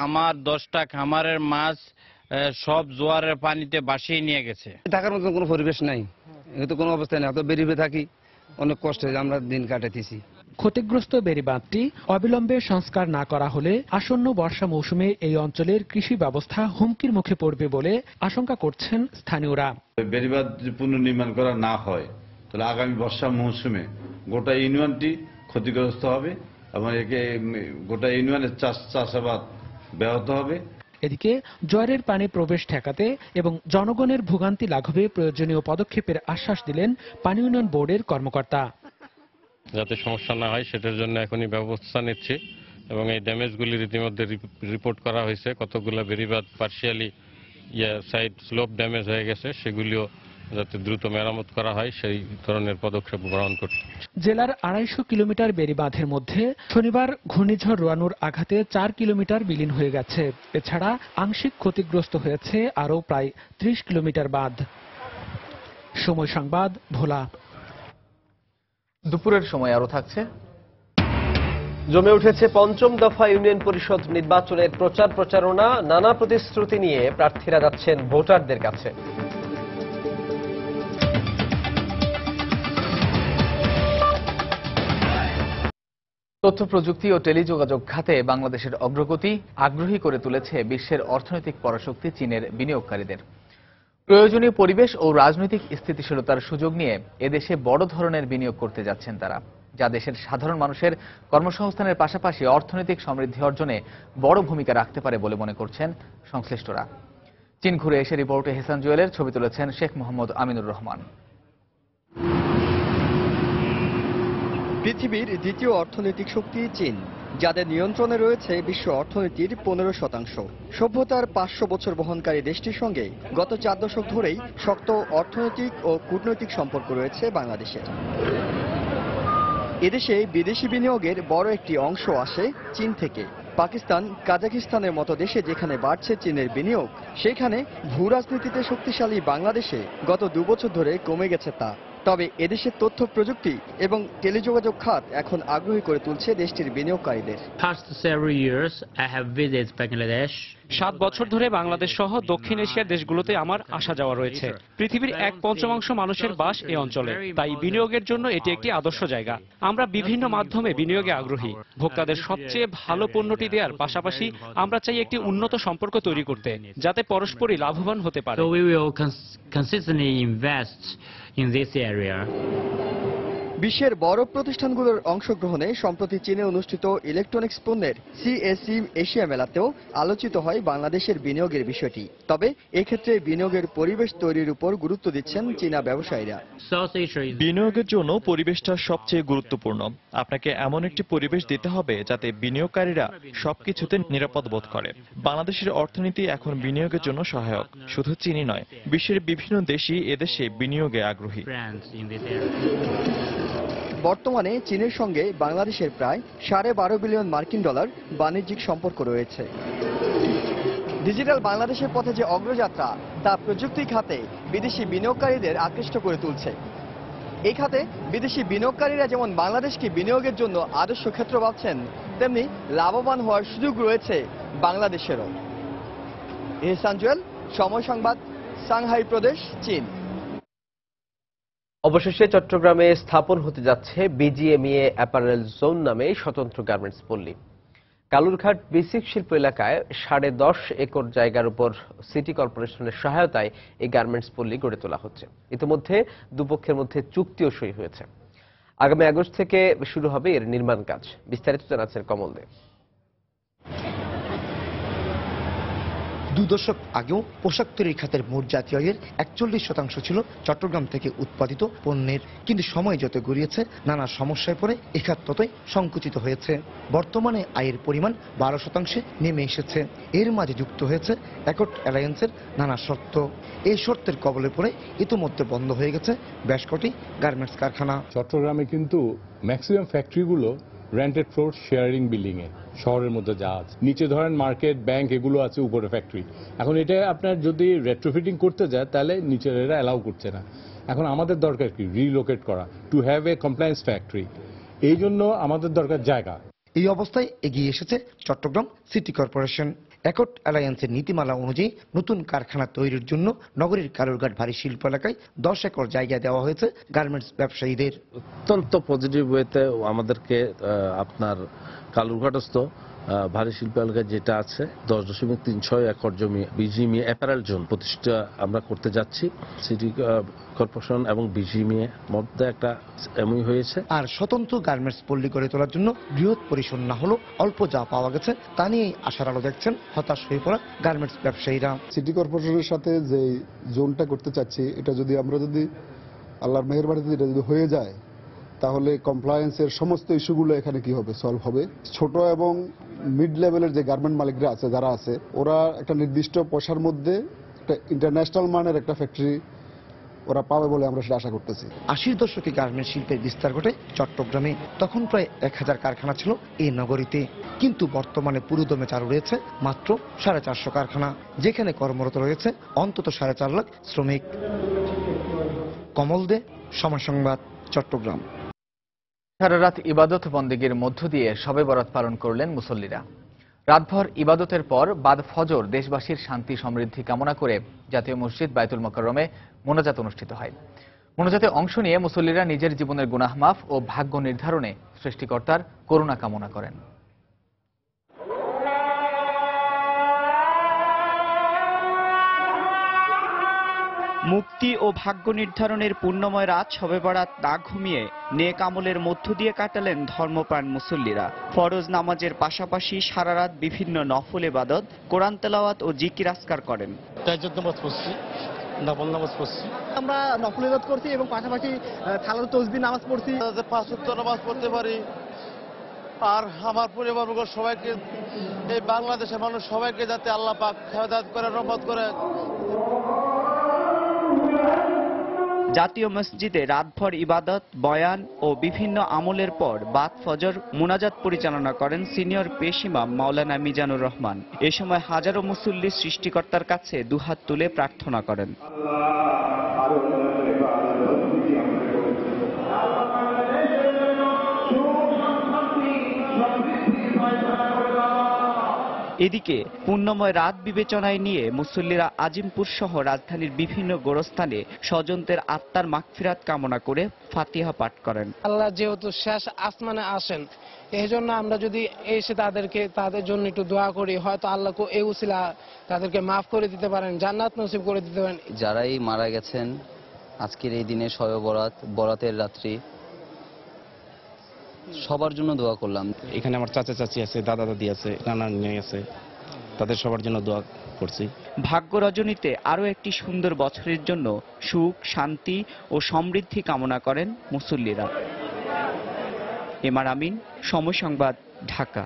আমার 10টা খামারের মাছ সব জোয়ারের পানিতে ভাসিয়ে নিয়ে গেছে। থাকার মতো কোনো পরিবেশ নাই, তো কোনো অবস্থায় নেই। বেরিয়ে থাকি, অনেক কষ্টে আমরা দিন কাটাইতেছি। ক্ষতিগ্রস্ত বেড়িবাঁধটি অবিলম্বে সংস্কার না করা হলে আসন্ন বর্ষা মৌসুমে এই অঞ্চলের কৃষি ব্যবস্থা হুমকির মুখে পড়বে বলে আশঙ্কা করছেন স্থানীয়রা। বেড়িবাঁধ যদি পুনর্নির্মাণ করা না হয় তাহলে আগামী বর্ষা মৌসুমে গোটা ইউনিয়নটি ক্ষতিগ্রস্ত হবে এবং একে গোটা ইউনিয়নের চাষাবাদ ব্যাহত হবে। এদিকে জোয়ারের পানি প্রবেশ ঠেকাতে এবং জনগণের ভোগান্তি লাঘবে প্রয়োজনীয় পদক্ষেপের আশ্বাস দিলেন পানি উন্নয়ন বোর্ডের কর্মকর্তা। যাতে সমস্যা না হয় সেটার জন্য এখনই ব্যবস্থা নিচ্ছে এবং এই ড্যামেজগুলি রীতিমধ্যে রিপোর্ট করা হয়েছে। কতগুলো বেড়িবাঁধ পার্শিয়ালি সাইড স্লোপ ড্যামেজ হয়ে গেছে, সেগুলিও যাতে দ্রুত মেরামত করা হয় সেই ধরনের পদক্ষেপ গ্রহণ করছে। জেলার 250 কিলোমিটার বেড়িবাঁধের মধ্যে শনিবার ঘূর্ণিঝড় রোয়ানুর আঘাতে 4 কিলোমিটার বিলীন হয়ে গেছে। এছাড়া আংশিক ক্ষতিগ্রস্ত হয়েছে আরও প্রায় 30 কিলোমিটার বাঁধ। সময় সংবাদ, ভোলা। দুপুরের সময় আরও থাকছে। জমে উঠেছে 5ম দফা ইউনিয়ন পরিষদ নির্বাচনের প্রচার প্রচারণা। নানা প্রতিশ্রুতি নিয়ে প্রার্থীরা যাচ্ছেন ভোটারদের কাছে। তথ্য প্রযুক্তি ও টেলিযোগাযোগ খাতে বাংলাদেশের অগ্রগতি আগ্রহী করে তুলেছে বিশ্বের অর্থনৈতিক পরাশক্তি চীনের বিনিয়োগকারীদের। প্রয়োজনীয় পরিবেশ ও রাজনৈতিক স্থিতিশীলতার সুযোগ নিয়ে এদেশে বড় ধরনের বিনিয়োগ করতে যাচ্ছেন তারা, যা দেশের সাধারণ মানুষের কর্মসংস্থানের পাশাপাশি অর্থনৈতিক সমৃদ্ধি অর্জনে বড় ভূমিকা রাখতে পারে বলে মনে করছেন সংশ্লিষ্টরা। চীন ঘুরে এসে রিপোর্টে হেসান জুয়েলের ছবি তুলেছেন শেখ মোহাম্মদ আমিনুর রহমান। পৃথিবীর দ্বিতীয় অর্থনৈতিক শক্তি চীন, যাদের নিয়ন্ত্রণে রয়েছে বিশ্ব অর্থনীতির 15%। সভ্যতার 500 বছর বহনকারী দেশটির সঙ্গে গত 4 দশক ধরেই শক্ত অর্থনৈতিক ও কূটনৈতিক সম্পর্ক রয়েছে বাংলাদেশের। এদেশে বিদেশি বিনিয়োগের বড় একটি অংশ আসে চীন থেকে। পাকিস্তান, কাজাকিস্তানের মতো দেশে যেখানে বাড়ছে চীনের বিনিয়োগ, সেখানে ভূ রাজনীতিতে শক্তিশালী বাংলাদেশে গত 2 বছর ধরে কমে গেছে তা। তবে এদেশের তথ্য প্রযুক্তি এবং টেলিযোগাযোগ খাত এখন আগ্রহী করে তুলছে দেশটির বিনিয়োগকারীদের। 7 বছর ধরে বাংলাদেশ সহ দক্ষিণ এশিয়ার দেশগুলোতে আমার আসা যাওয়া রয়েছে। পৃথিবীর 1/5 মানুষের বাস এই অঞ্চলে, তাই বিনিয়োগের জন্য এটি একটি আদর্শ জায়গা। আমরা বিভিন্ন মাধ্যমে বিনিয়োগে আগ্রহী। ভোক্তাদের সবচেয়ে ভালো পণ্যটি দেওয়ার পাশাপাশি আমরা চাই একটি উন্নত সম্পর্ক তৈরি করতে, যাতে পরস্পরই লাভবান হতে পারে। বিশ্বের বড় প্রতিষ্ঠানগুলোর অংশগ্রহণে সম্প্রতি চীনে অনুষ্ঠিত ইলেকট্রনিক্স পণ্যের CES এশিয়া মেলাতেও আলোচিত হয় বাংলাদেশের বিনিয়োগের বিষয়টি। তবে এক্ষেত্রে বিনিয়োগের পরিবেশ তৈরির উপর গুরুত্ব দিচ্ছেন চীনা ব্যবসায়ীরা। বিনিয়োগের জন্য পরিবেশটা সবচেয়ে গুরুত্বপূর্ণ। আপনাকে এমন একটি পরিবেশ দিতে হবে যাতে বিনিয়োগকারীরা সবকিছুতে নিরাপদ বোধ করে। বাংলাদেশের অর্থনীতি এখন বিনিয়োগের জন্য সহায়ক। শুধু চীনই নয়, বিশ্বের বিভিন্ন দেশই এদেশে বিনিয়োগে আগ্রহী। বর্তমানে চীনের সঙ্গে বাংলাদেশের প্রায় $12.5 বিলিয়ন মার্কিন ডলার বাণিজ্যিক সম্পর্ক রয়েছে। ডিজিটাল বাংলাদেশের পথে যে অগ্রযাত্রা, তা প্রযুক্তি খাতে বিদেশি বিনিয়োগকারীদের আকৃষ্ট করে তুলছে। এই খাতে বিদেশি বিনিয়োগকারীরা যেমন বাংলাদেশকে বিনিয়োগের জন্য আদর্শ ক্ষেত্র ভাবছেন, তেমনি লাভবান হওয়ার সুযোগ রয়েছে বাংলাদেশেরও। এহসান জুয়েল, সময় সংবাদ, সাংহাই প্রদেশ, চীন। অবশেষে চট্টগ্রামে স্থাপন হতে যাচ্ছে বিজিএমইএ অ্যাপারেল জোন নামে স্বতন্ত্র গার্মেন্টস পল্লী। কালুরঘাট বেসিক শিল্প এলাকায় 10.5 একর জায়গার উপর সিটি কর্পোরেশনের সহায়তায় এই গার্মেন্টস পল্লী গড়ে তোলা হচ্ছে। ইতিমধ্যে দুপক্ষের মধ্যে চুক্তিও সই হয়েছে। আগামী আগস্ট থেকে শুরু হবে এর নির্মাণ কাজ। বিস্তারিত জানাচ্ছেন কমল দেব। 2 দশক আগেও পোশাক তৈরির খাতের মোট জাতীয় আয়ের 41% ছিল চট্টগ্রাম থেকে উৎপাদিত পণ্যের, কিন্তু সময় যত গড়িয়েছে নানা সমস্যায় পড়ে এ খাত ততই সংকুচিত হয়েছে। বর্তমানে আয়ের পরিমাণ 12% নেমে এসেছে। এর মাঝে যুক্ত হয়েছে অ্যাকর্ড অ্যালায়েন্সের নানা শর্ত। এই শর্তের কবলে পড়ে ইতিমধ্যে বন্ধ হয়ে গেছে বেশ কটি গার্মেন্টস কারখানা। চট্টগ্রামে কিন্তু ম্যাক্সিমাম ফ্যাক্টরিগুলো রেন্টেড ফ্লোর শেয়ারিং বিল্ডিং এ, শহরের মধ্যে যা আছে, নিচে ধরেন মার্কেট, ব্যাংক এগুলো আছে, উপরে ফ্যাক্টরি। এখন এটা আপনার যদি রেট্রোফিটিং করতে যায় তাহলে নিচের এরা অ্যালাউ করছে না। এখন আমাদের দরকার কি রিলোকেট করা, to have a compliance factory. এই জন্য আমাদের দরকার জায়গা। এই অবস্থায় এগিয়ে এসেছে চট্টগ্রাম সিটি কর্পোরেশন। অ্যাকর্ড অ্যালায়েন্সের নীতিমালা অনুযায়ী নতুন কারখানা তৈরির জন্য নগরীর কালুরঘাট ভারী শিল্প এলাকায় 10 একর জায়গা দেওয়া হয়েছে গার্মেন্টস ব্যবসায়ীদের। অত্যন্ত পজিটিভ ওয়েতে আমাদেরকে আপনার কালুরঘাটস্থ ভারী শিল্প এলাকায় যেটা আছে 10.36 একর জমি বিজিএমইএ অ্যাপারেল জোন প্রতিষ্ঠা আমরা করতে যাচ্ছি। সিটি কর্পোরেশন এবং বিজিএমইএ মধ্যে একটা এমওইউ হয়েছে। আর স্বতন্ত্র গার্মেন্টস পল্লী গড়ে তোলার জন্য বৃহৎ পরিসর না হলেও অল্প যা পাওয়া গেছে তা নিয়েই আশার আলো দেখছেন হতাশ হয়ে পড়া গার্মেন্টস ব্যবসায়ীরা। সিটি কর্পোরেশনের সাথে যে জোনটা করতে চাচ্ছি, এটা যদি আমরা আল্লাহর মেহেরবানিতে এটা যদি হয়ে যায় তাহলে কমপ্লায়েন্সের সমস্ত ইস্যুগুলো এখানে কি হবে, সলভ হবে। ছোট এবং মিড লেভেলের যে গার্মেন্ট মালিকরা আছে, যারা আছে, ওরা একটা নির্দিষ্ট পয়সার মধ্যে একটা ইন্টারন্যাশনাল মানের একটা ফ্যাক্টরি ওরা পাবে বলে আমরা সেটা আশা করতেছি। 80 দশকে গার্মেন্ট শিল্পের বিস্তার ঘটে চট্টগ্রামে। তখন প্রায় 1000 কারখানা ছিল এই নগরীতে, কিন্তু বর্তমানে পুরোদমে চালু রয়েছে মাত্র 450 কারখানা, যেখানে কর্মরত রয়েছে অন্তত 4.5 লাখ শ্রমিক। কমল দে, সময় সংবাদ, চট্টগ্রাম। সারা রাত ইবাদত বন্দেগীর মধ্য দিয়ে শবে বরাত পালন করলেন মুসল্লিরা। রাতভর ইবাদতের পর বাদ ফজর দেশবাসীর শান্তি সমৃদ্ধি কামনা করে জাতীয় মসজিদ বায়তুল মোকাররমে মোনাজাত অনুষ্ঠিত হয়। মোনাজাতে অংশ নিয়ে মুসল্লিরা নিজের জীবনের গুনাহ মাফ ও ভাগ্য নির্ধারণে সৃষ্টিকর্তার করুণা কামনা করেন। মুক্তি ও ভাগ্য নির্ধারণের পুণ্যময় রাত শবে বরাত না ঘুমিয়ে নেক আমলের মধ্য দিয়ে কাটালেন ধর্মপ্রাণ মুসল্লিরা। ফরজ নামাজের পাশাপাশি সারা রাত বিভিন্ন নফল ইবাদত, কোরআন তেলাওয়াত ও জিকির আজকার করেন। তাহাজ্জুদ নামাজ পড়ছি, নফল নামাজ পড়ছি, আমরা নফল ইবাদত করছি এবং পাশাপাশি সালাত তাসবিহ নামাজ পড়ছি। 5 ওয়াক্ত নামাজ পড়তে পারি। আর আমার পরিবারবর্গ সবাইকে, এই বাংলাদেশের মানুষ সবাইকে যাতে আল্লাহ পাক হেদায়েত করে, রহমত করে। জাতীয় মসজিদে রাতভর ইবাদত, বয়ান ও বিভিন্ন আমলের পর বাদ ফজর মুনাজাত পরিচালনা করেন সিনিয়র পেশ ইমাম মাওলানা মিজানুর রহমান। এ সময় হাজারো মুসল্লি সৃষ্টিকর্তার কাছে দুহাত তুলে প্রার্থনা করেন। এদিকে পুণ্যময় রাত বিবেচনায় নিয়ে মুসল্লিরা আজিমপুর সহ রাজধানীর বিভিন্ন গোরস্থানে স্বজনদের আত্মার মাগফিরাত কামনা করে ফাতিহা পাঠ করেন। আল্লাহ যেহেতু শেষ আসমানে আসেন, এই জন্য আমরা যদি এসে তাদের জন্য একটু দোয়া করি, হয়তো আল্লাহ এই উসিলা তাদেরকে মাফ করে দিতে পারেন, জান্নাত নসিব করে দিতে পারেন। যারাই মারা গেছেন আজকের এই দিনে শবে বরাত, বরাতের রাত্রি, সবার জন্য দোয়া করলাম। এখানে আমার চাচা চাচি আছে, দাদা দাদি আছে, নানা নানি আছে, তাদের সবার জন্য দোয়া করছি। ভাগ্য রজনীতে আরো একটি সুন্দর বছরের জন্য সুখ, শান্তি ও সমৃদ্ধি কামনা করেন মুসল্লিরা। এমআর আমিন, সময় সংবাদ, ঢাকা।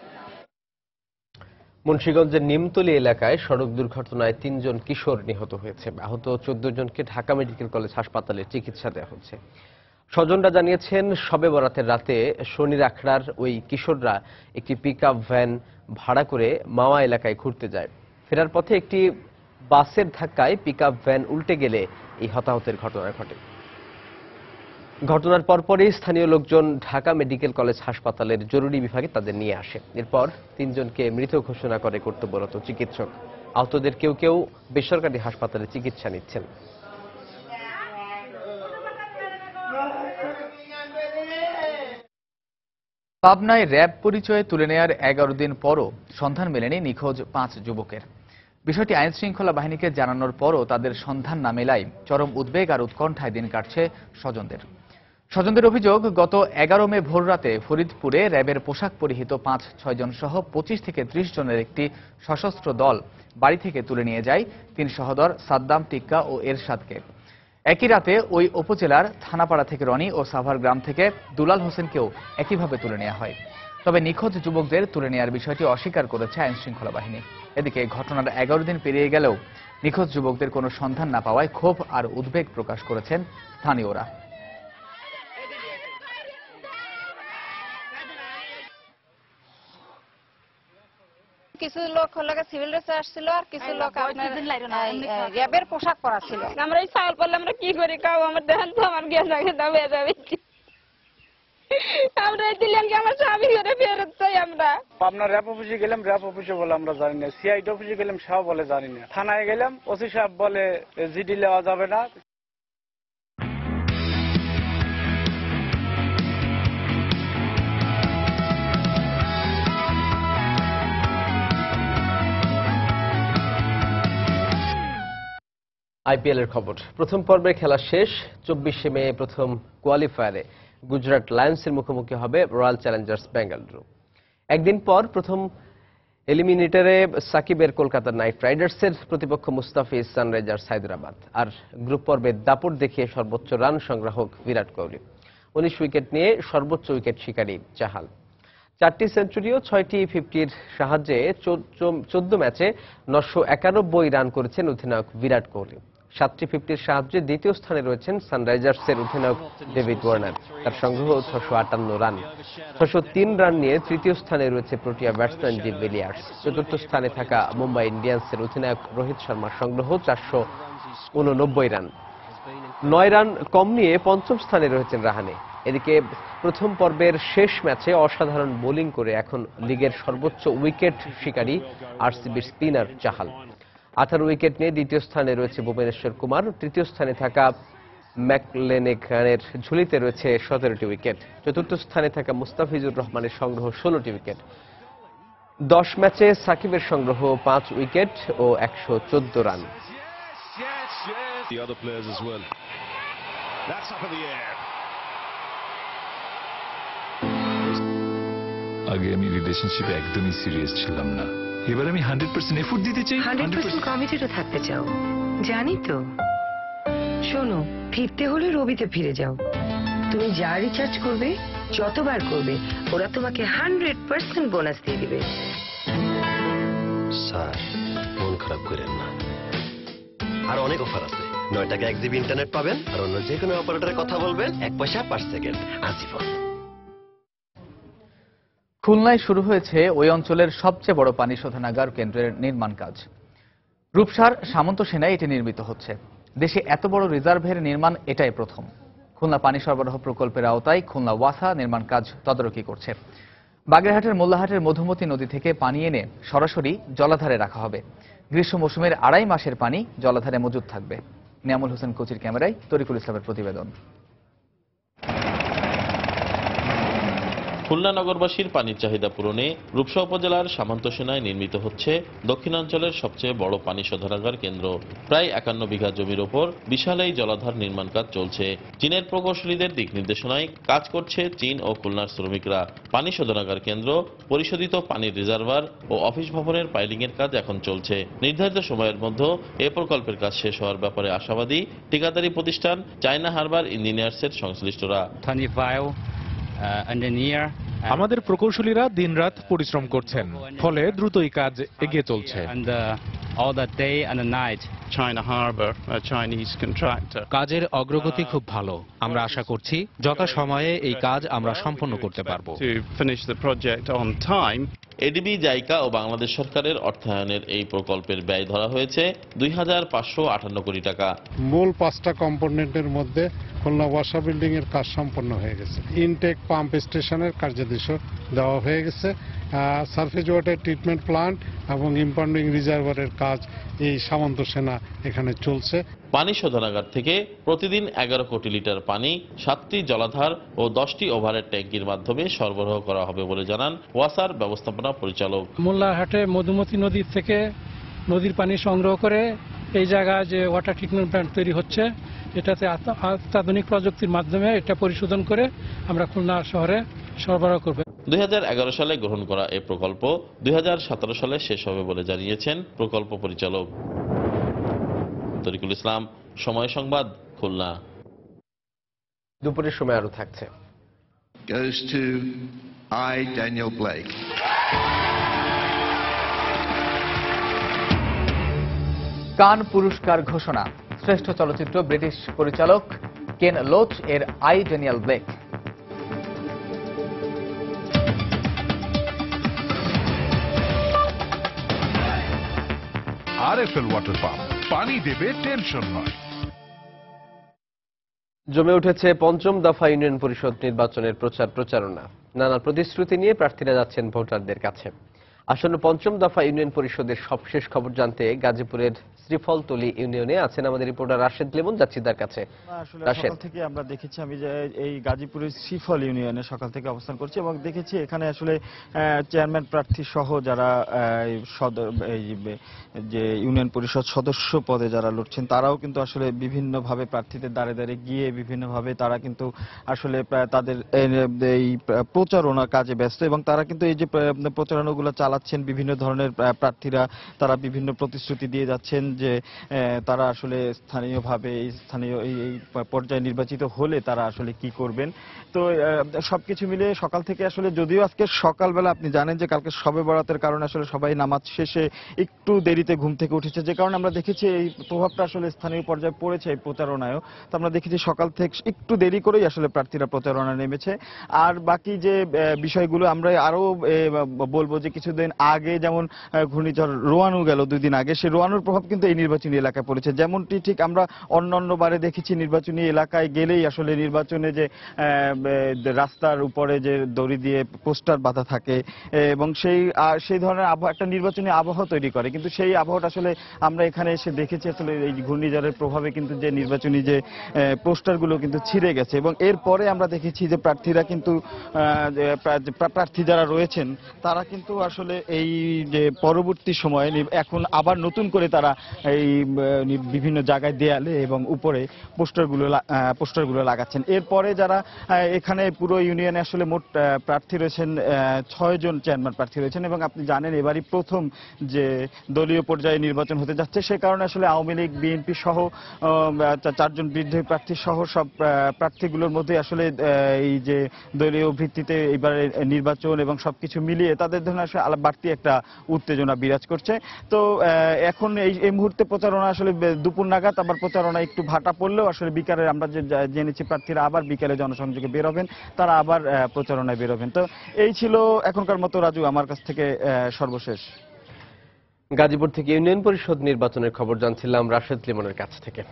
মুন্সিগঞ্জের নিমতলী এলাকায় সড়ক দুর্ঘটনায় 3 জন কিশোর নিহত হয়েছে। আহত 14 জনকে ঢাকা মেডিকেল কলেজ হাসপাতালে চিকিৎসা দেওয়া হচ্ছে। স্বজনরা জানিয়েছেন শবে বরাতের রাতে শনির আখড়ার ওই কিশোররা একটি পিকআপ ভ্যান ভাড়া করে মাওয়া এলাকায় ঘুরতে যায়। ফেরার পথে একটি বাসের ধাক্কায় পিকআপ ভ্যান উল্টে গেলে এই হতাহতের ঘটনা ঘটে। ঘটনার পরপরই স্থানীয় লোকজন ঢাকা মেডিকেল কলেজ হাসপাতালের জরুরি বিভাগে তাদের নিয়ে আসে। এরপর 3 জনকে মৃত ঘোষণা করে কর্তব্যরত চিকিৎসক। আহতদের কেউ কেউ বেসরকারি হাসপাতালে চিকিৎসা নিচ্ছেন। পাবনায় র্যাব পরিচয়ে তুলে নেয়ার 11 দিন পরও সন্ধান মেলেনি নিখোঁজ 5 যুবকের। বিষয়টি আইন শৃঙ্খলা বাহিনীকে জানানোর পরও তাদের সন্ধান না মেলায় চরম উদ্বেগ আর উৎকণ্ঠায় দিন কাটছে স্বজনদের অভিযোগ, গত 11 মে ভোররাতে ফরিদপুরে র্যাবের পোশাক পরিহিত 5-6 জন সহ 25 থেকে 30 জনের একটি সশস্ত্র দল বাড়ি থেকে তুলে নিয়ে যায় 3 সহোদর সাদ্দাম, টিক্কা ও এরশাদকে। একই রাতে ওই উপজেলার থানাপাড়া থেকে রনি ও সাভার গ্রাম থেকে দুলাল হোসেনকেও একইভাবে তুলে নেওয়া হয়। তবে নিখোঁজ যুবকদের তুলে নেওয়ার বিষয়টি অস্বীকার করেছে আইন শৃঙ্খলা বাহিনী। এদিকে ঘটনার 11 দিন পেরিয়ে গেলেও নিখোঁজ যুবকদের কোনো সন্ধান না পাওয়ায় ক্ষোভ আর উদ্বেগ প্রকাশ করেছেন স্থানীয়রা। কিছু লোক হলো সিভিল ড্রেসে আসছিল আর কিছু লোক আপনার র্যাবের পোশাক পরা ছিল। আমরা এই চাল পারলে আমরা কি করি কাউ আমার দেখেন তো আমার জ্ঞান রাখে দাবে যাবে আমরা দিলাম কি আমার স্বামী ঘরে ফেরত চাই। আমরা আপনার র্যাব অফিসে গেলাম, র্যাব অফিসে বলে আমরা জানি না, সিআইডি অফিসে গেলাম সেও বলে জানি না, থানায় গেলাম ওসি সাহেব বলে জিডি নেওয়া যাবে না। আইপিএল এর খবর। প্রথম পর্বের খেলা শেষ। 24 মে প্রথম কোয়ালিফায়ারে গুজরাট লায়ন্সের মুখোমুখি হবে রয়্যাল চ্যালেঞ্জার্স বেঙ্গালুরু। একদিন পর প্রথম এলিমিনেটরে সাকিবের কলকাতা নাইট রাইডার্সের প্রতিপক্ষ মুস্তাফিজ সানরাইজার্স হায়দ্রাবাদ। আর গ্রুপ পর্বে দাপট দেখিয়ে সর্বোচ্চ রান সংগ্রাহক বিরাট কোহলি। 19 উইকেট নিয়ে সর্বোচ্চ উইকেট শিকারী চাহাল। 4টি সেঞ্চুরি ও 6টি 50-র সাহায্যে 14 ম্যাচে 991 রান করেছেন অধিনায়ক বিরাট কোহলি। 7টি 50-র সাহায্যে দ্বিতীয় স্থানে রয়েছেন সানরাইজার্সের অধিনায়ক ডেভিড ওয়ার্নার, তার সংগ্রহ 658 রান। 603 রান নিয়ে তৃতীয় স্থানে রয়েছে প্রোটিয়া ব্যাটসম্যান ডি ভিলিয়ার্স। চতুর্থ স্থানে থাকা মুম্বাই ইন্ডিয়ান্সের অধিনায়ক রোহিত শর্মার সংগ্রহ 489 রান। 9 রান কম নিয়ে পঞ্চম স্থানে রয়েছেন রাহানে। এদিকে প্রথম পর্বের শেষ ম্যাচে অসাধারণ বোলিং করে এখন লিগের সর্বোচ্চ উইকেট শিকারী আরসিবির স্পিনার চাহাল। 18 উইকেট নিয়ে দ্বিতীয় স্থানে রয়েছে ভুবনেশ্বর কুমার। তৃতীয় স্থানে থাকা ম্যাকলেনেগানের ঝুলিতে রয়েছে 17টি উইকেট। চতুর্থ স্থানে থাকা মুস্তাফিজুর রহমানের সংগ্রহ 16টি উইকেট। 10 ম্যাচে সাকিবের সংগ্রহ 5 উইকেট ও 114 রান। আগে আমি রিলেশনশিপে একদমই সিরিয়াস ছিলাম না, এবার আমি 100% এফোর্ট দিতে চাই। 100% কমিটেডও থাকতে চাও, জানি তো। শোনো, ফিরতে হলে রবিতে ফিরে যাও। তুমি যা রিচার্জ করবে, যতবার করবে, ওরা তোমাকে 100% বোনাস দিয়ে দিবে। স্যার, মন খারাপ করেন না, আর অনেক অফার আছে। 9 টাকা 1 জিবি ইন্টারনেট পাবেন, আর অন্য যে কোনো অপারেটরে কথা বলবেন 1 পয়সা পার সেকেন্ড আজীবন। খুলনায় শুরু হয়েছে ওই অঞ্চলের সবচেয়ে বড় পানি শোধনাগার কেন্দ্রের নির্মাণ কাজ। রূপসার সামন্ত সেনায় এটি নির্মিত হচ্ছে। দেশে এত বড় রিজার্ভের নির্মাণ এটাই প্রথম। খুলনা পানি সরবরাহ প্রকল্পের আওতায় খুলনা ওয়াসা নির্মাণ কাজ তদারকি করছে। বাগেরহাটের মোল্লাহাটের মধুমতি নদী থেকে পানি এনে সরাসরি জলাধারে রাখা হবে। গ্রীষ্ম মৌসুমের 2.5 মাসের পানি জলাধারে মজুদ থাকবে। নিয়ামুল হোসেন কোচির ক্যামেরায় তরিকুল ইসলামের প্রতিবেদন। খুলনা নগরবাসীর পানির চাহিদা পূরণে রূপসা উপজেলার সামন্ত সেনায় নির্মিত হচ্ছে দক্ষিণাঞ্চলের সবচেয়ে বড় পানি শোধনাগার কেন্দ্র। প্রায় 51 বিঘা জমির ওপর বিশাল এই জলাধার নির্মাণ কাজ চলছে। চীনের প্রকৌশলীদের দিক নির্দেশনায় কাজ করছে চীন ও খুলনার শ্রমিকরা। পানি শোধনাগার কেন্দ্র, পরিশোধিত পানির রিজার্ভার ও অফিস ভবনের পাইলিং এর কাজ এখন চলছে। নির্ধারিত সময়ের মধ্যে এ প্রকল্পের কাজ শেষ হওয়ার ব্যাপারে আশাবাদী ঠিকাদারি প্রতিষ্ঠান চায়না হারবার ইঞ্জিনিয়ার্সের সংশ্লিষ্টরা। আমাদের প্রকৌশলীরা দিনরাত পরিশ্রম করছেন, ফলে দ্রুতই কাজ এগিয়ে চলছে। China Harbour, a Chinese contractor. কাজের অগ্রগতি খুব ভালো। আমরা আশা করছি যথাসময়ে এই কাজ আমরা সম্পন্ন করতে পারব। To finish the project on time. ADB, JICA ও বাংলাদেশ সরকারের অর্থায়নের এই প্রকল্পের ব্যয় ধরা হয়েছে 2,558 কোটি টাকা। মূল 5টা কম্পোনেন্টের মধ্যে খুলনা ওয়াসা বিল্ডিং এর কাজ সম্পন্ন হয়ে গেছে। ইনটেক পাম্প স্টেশনের কার্যাদেশ দেওয়া হয়ে গেছে। সারফেস ওয়াটার ট্রিটমেন্ট প্লান্ট এবং ইম্পাউন্ডিং রিজার্ভারের কাজ এই সামন্ত সেনা এখানে চলছে। পানি শোধনাগার থেকে প্রতিদিন 11 কোটি লিটার পানি 7টি জলাধার ও 10টি ওভারের ট্যাঙ্কির মাধ্যমে সরবরাহ করা হবে বলে জানান ওয়াসার ব্যবস্থাপনা পরিচালক। মোল্লারহাটে মধুমতি নদী থেকে নদীর পানি সংগ্রহ করে এই জায়গায় যে ওয়াটার ট্রিটমেন্ট প্ল্যান্ট তৈরি হচ্ছে, এটাতে অত্যাধুনিক প্রযুক্তির মাধ্যমে এটা পরিশোধন করে আমরা খুলনা শহরে সরবরাহ করব। 2011 সালে গ্রহণ করা এই প্রকল্প 2017 সালে শেষ হবে বলে জানিয়েছেন প্রকল্প পরিচালক। তরিকুল ইসলাম, সময় সংবাদ, খুলনা। দুপুরের সময় আরো থাকছে। Goes to I, Daniel Blake. কান পুরস্কার ঘোষণা। শ্রেষ্ঠ চলচ্চিত্র ব্রিটিশ পরিচালক কেন লোচ এর I, Daniel Blake. RFL water pump, পানি দেবে টেনশন নয়। জমে উঠেছে পঞ্চম দফা ইউনিয়ন পরিষদ নির্বাচনের প্রচারণা। নানা প্রতিশ্রুতি নিয়ে প্রার্থীরা যাচ্ছেন ভোটারদের কাছে। আসন্ন পঞ্চম দফা ইউনিয়ন পরিষদের সবশেষ খবর জানতে গাজীপুরের শ্রীফলতলী ইউনিয়নে আছেন আমাদের রিপোর্টার রাশেদ লিমন। যাচ্ছি তার কাছে। সকাল থেকে আমরা দেখেছি, আমি যে এই গাজীপুরের শ্রীফল ইউনিয়নে সকাল থেকে অবস্থান করছি এবং দেখেছি এখানে আসলে চেয়ারম্যান প্রার্থী সহ যারা যে ইউনিয়ন পরিষদ সদস্য পদে যারা লড়ছেন তারাও কিন্তু আসলে বিভিন্নভাবে প্রার্থীদের দ্বারে দ্বারে গিয়ে বিভিন্নভাবে তারা কিন্তু আসলে তাদের এই প্রচারণা কাজে ব্যস্ত এবং তারা কিন্তু এই যে প্রচারণাগুলো চালাচ্ছেন বিভিন্ন ধরনের প্রার্থীরা, তারা বিভিন্ন প্রতিশ্রুতি দিয়ে যাচ্ছেন যে তারা আসলে স্থানীয়ভাবে স্থানীয় এই পর্যায়ে নির্বাচিত হলে তারা আসলে কি করবেন। তো সবকিছু মিলে সকাল থেকে আসলে, যদিও আজকে সকালবেলা আপনি জানেন যে কালকে শবে বরাতের কারণে আসলে সবাই নামাজ শেষে একটু দেরিতে ঘুম থেকে উঠেছে, যে কারণে আমরা দেখেছি এই প্রভাবটা আসলে স্থানীয় পর্যায়ে পড়েছে এই প্রচারণায়ও। তো আমরা দেখেছি সকাল থেকে একটু দেরি করেই আসলে প্রার্থীরা প্রচারণা নেমেছে। আর বাকি যে বিষয়গুলো আমরা আরো বলবো যে কিছুদিন আগে যেমন ঘূর্ণিঝড় রোয়ানু গেল 2 দিন আগে, সেই রোয়ানুর প্রভাব কিন্তু এই নির্বাচনী এলাকায় পড়েছে। যেমনটি ঠিক আমরা অন্যান্য বারে দেখেছি নির্বাচনী এলাকায় গেলেই আসলে নির্বাচনে যে রাস্তার উপরে যে দড়ি দিয়ে পোস্টার বাঁধা থাকে এবং সেই ধরনের একটা নির্বাচনী আবহাওয়া তৈরি করে, কিন্তু সেই আবহাওয়াটা আসলে আমরা এখানে এসে দেখেছি আসলে এই ঘূর্ণিঝড়ের প্রভাবে কিন্তু যে নির্বাচনী যে পোস্টারগুলো কিন্তু ছিঁড়ে গেছে। এবং এরপরে আমরা দেখেছি যে প্রার্থীরা কিন্তু প্রার্থী যারা রয়েছেন তারা কিন্তু আসলে এই যে পরবর্তী সময়ে এখন আবার নতুন করে তারা এই বিভিন্ন জায়গায় দেয়ালে এবং উপরে পোস্টারগুলো লাগাচ্ছেন। এরপরে যারা এখানে পুরো ইউনিয়নে আসলে মোট প্রার্থী রয়েছেন 6 জন চেয়ারম্যান প্রার্থী রয়েছেন এবং আপনি জানেন এবারই প্রথম যে দলীয় পর্যায়ে নির্বাচন হতে যাচ্ছে, সে কারণে আসলে আওয়ামী লীগ, বিএনপি সহ 4 জন বিরোধী প্রার্থী সহ সব প্রার্থীগুলোর মধ্যে আসলে এই যে দলীয় ভিত্তিতে এবারে নির্বাচন এবং সবকিছু মিলিয়ে তাদের ধরনের আসলে বাড়তি একটা উত্তেজনা বিরাজ করছে। তো এখন এই মুহূর্তে প্রচারণা আসলে দুপুর নাগাদ, আবার প্রচারণা একটু ভাটা পড়লেও আসলে বিকালে আমরা যে জেনেছি প্রার্থীরা আবার বিকালে জনসংযোগে বেরোবেন, তারা আবার প্রচারণায় বেরোবেন। তো এই ছিল এখনকার মতো রাজু আমার কাছ থেকে সর্বশেষ। গাজীপুর থেকে ইউনিয়ন পরিষদ নির্বাচনের খবর জানছিলাম রাশেদ লিমনের কাছ থেকে।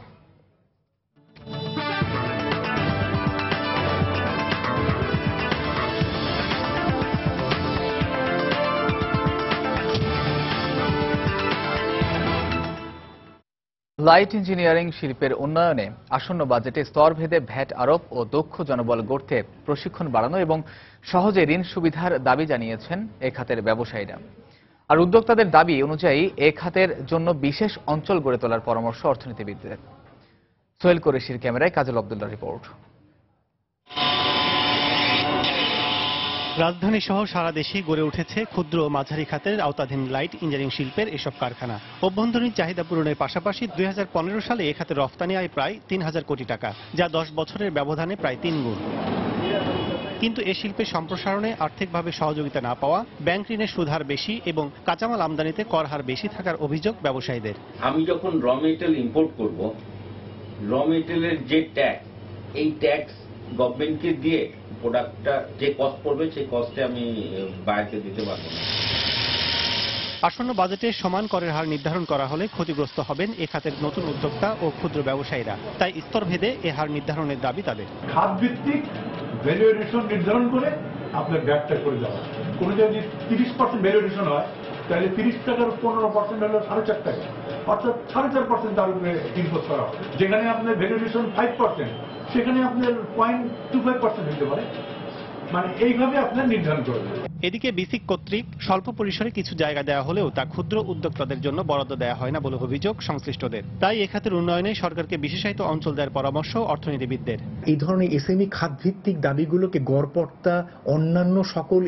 লাইট ইঞ্জিনিয়ারিং শিল্পের উন্নয়নে আসন্ন বাজেটে স্তরভেদে ভ্যাট আরোপ ও দক্ষ জনবল গড়তে প্রশিক্ষণ বাড়ানো এবং সহজে ঋণ সুবিধার দাবি জানিয়েছেন এ খাতের ব্যবসায়ীরা। আর উদ্যোক্তাদের দাবি অনুযায়ী এ খাতের জন্য বিশেষ অঞ্চল গড়ে তোলার পরামর্শ অর্থনীতিবিদদের। সোহেল কোরেশির ক্যামেরায় কাজল আব্দুল্লাহ রিপোর্ট। রাজধানী সহ সারা দেশেই গড়ে উঠেছে ক্ষুদ্র ও মাঝারি খাতের আওতাধীন লাইট ইঞ্জিনিয়ারিং শিল্পের এসব কারখানা। অভ্যন্তরীণ চাহিদা পূরণের পাশাপাশি 2015 সালে এ খাতের রফতানি আয় প্রায় 3000 কোটি টাকা, যা 10 বছরের ব্যবধানে প্রায় 3 গুণ। কিন্তু এ শিল্পের সম্প্রসারণে আর্থিকভাবে সহযোগিতা না পাওয়া, ব্যাংক ঋণের সুদ হার বেশি এবং কাঁচামাল আমদানিতে কর হার বেশি থাকার অভিযোগ ব্যবসায়ীদের। আমি যখন র মেটেরিয়াল ইম্পোর্ট করব, র মেটেরিয়ালের যে ট্যাক্স, এই ট্যাক্স গভর্নমেন্টকে দিয়ে প্রোডাক্টটা যে কস্ট পড়বে সেই কস্টে আমি বায়ারকে দিতে পারবো না। আসন্ন বাজেটে সমান করের হার নির্ধারণ করা হলে ক্ষতিগ্রস্ত হবেন এ খাতের নতুন উদ্যোক্তা ও ক্ষুদ্র ব্যবসায়ীরা। তাই স্তরভেদে এ হার নির্ধারণের দাবি তাদের। খাতভিত্তিক ভ্যালুয়েশন নির্ধারণ করে আপনার ব্যাগটা করে দেওয়া। কোনো যদি 30% ভ্যালুয়েশন হয় তাহলে 30 টাকার 15% হলো 4.5 টাকা, অর্থাৎ 4.5% তার উপরে ইম্পোজ করা হবে। যেখানে আপনার ভ্যালুয়েশন 5% সেখানে আপনার 0.25% হতে পারে। মানে এইভাবে আপনার নির্ধারণ করবে। এদিকে বিসিক কর্তৃক স্বল্প পরিসরে কিছু জায়গা দেওয়া হলেও তা ক্ষুদ্র উদ্যোক্তাদের জন্য বরাদ্দ দেওয়া হয় না বলে অভিযোগ সংশ্লিষ্টদের। তাই এ খাতের উন্নয়নে সরকারকে বিশেষায়িত অঞ্চল দেওয়ার পরামর্শ অর্থনীতিবিদদের। এই ধরনের এসএমই খাতভিত্তিক দাবিগুলোকে গড়পড়তা অন্যান্য সকল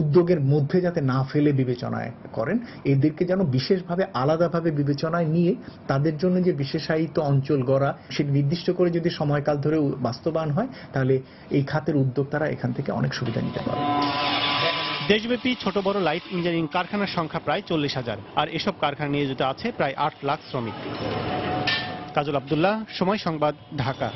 উদ্যোগের মধ্যে যাতে না ফেলে বিবেচনায় করেন, এদেরকে যেন বিশেষভাবে আলাদাভাবে বিবেচনায় নিয়ে তাদের জন্য যে বিশেষায়িত অঞ্চল গড়া, সেটি নির্দিষ্ট করে যদি সময়কাল ধরে বাস্তবায়ন হয় তাহলে এই খাতের উদ্যোক্তারা এখান থেকে অনেক সুবিধা নিতে পারবে। দেশব্যাপী ছোট বড় লাইট ইঞ্জিনিয়ারিং কারখানার সংখ্যা প্রায় 40,000, আর এসব কারখানা নিয়োজিত আছে প্রায় 8 লাখ শ্রমিক। কাজল আব্দুল্লাহ, সময় সংবাদ, ঢাকা।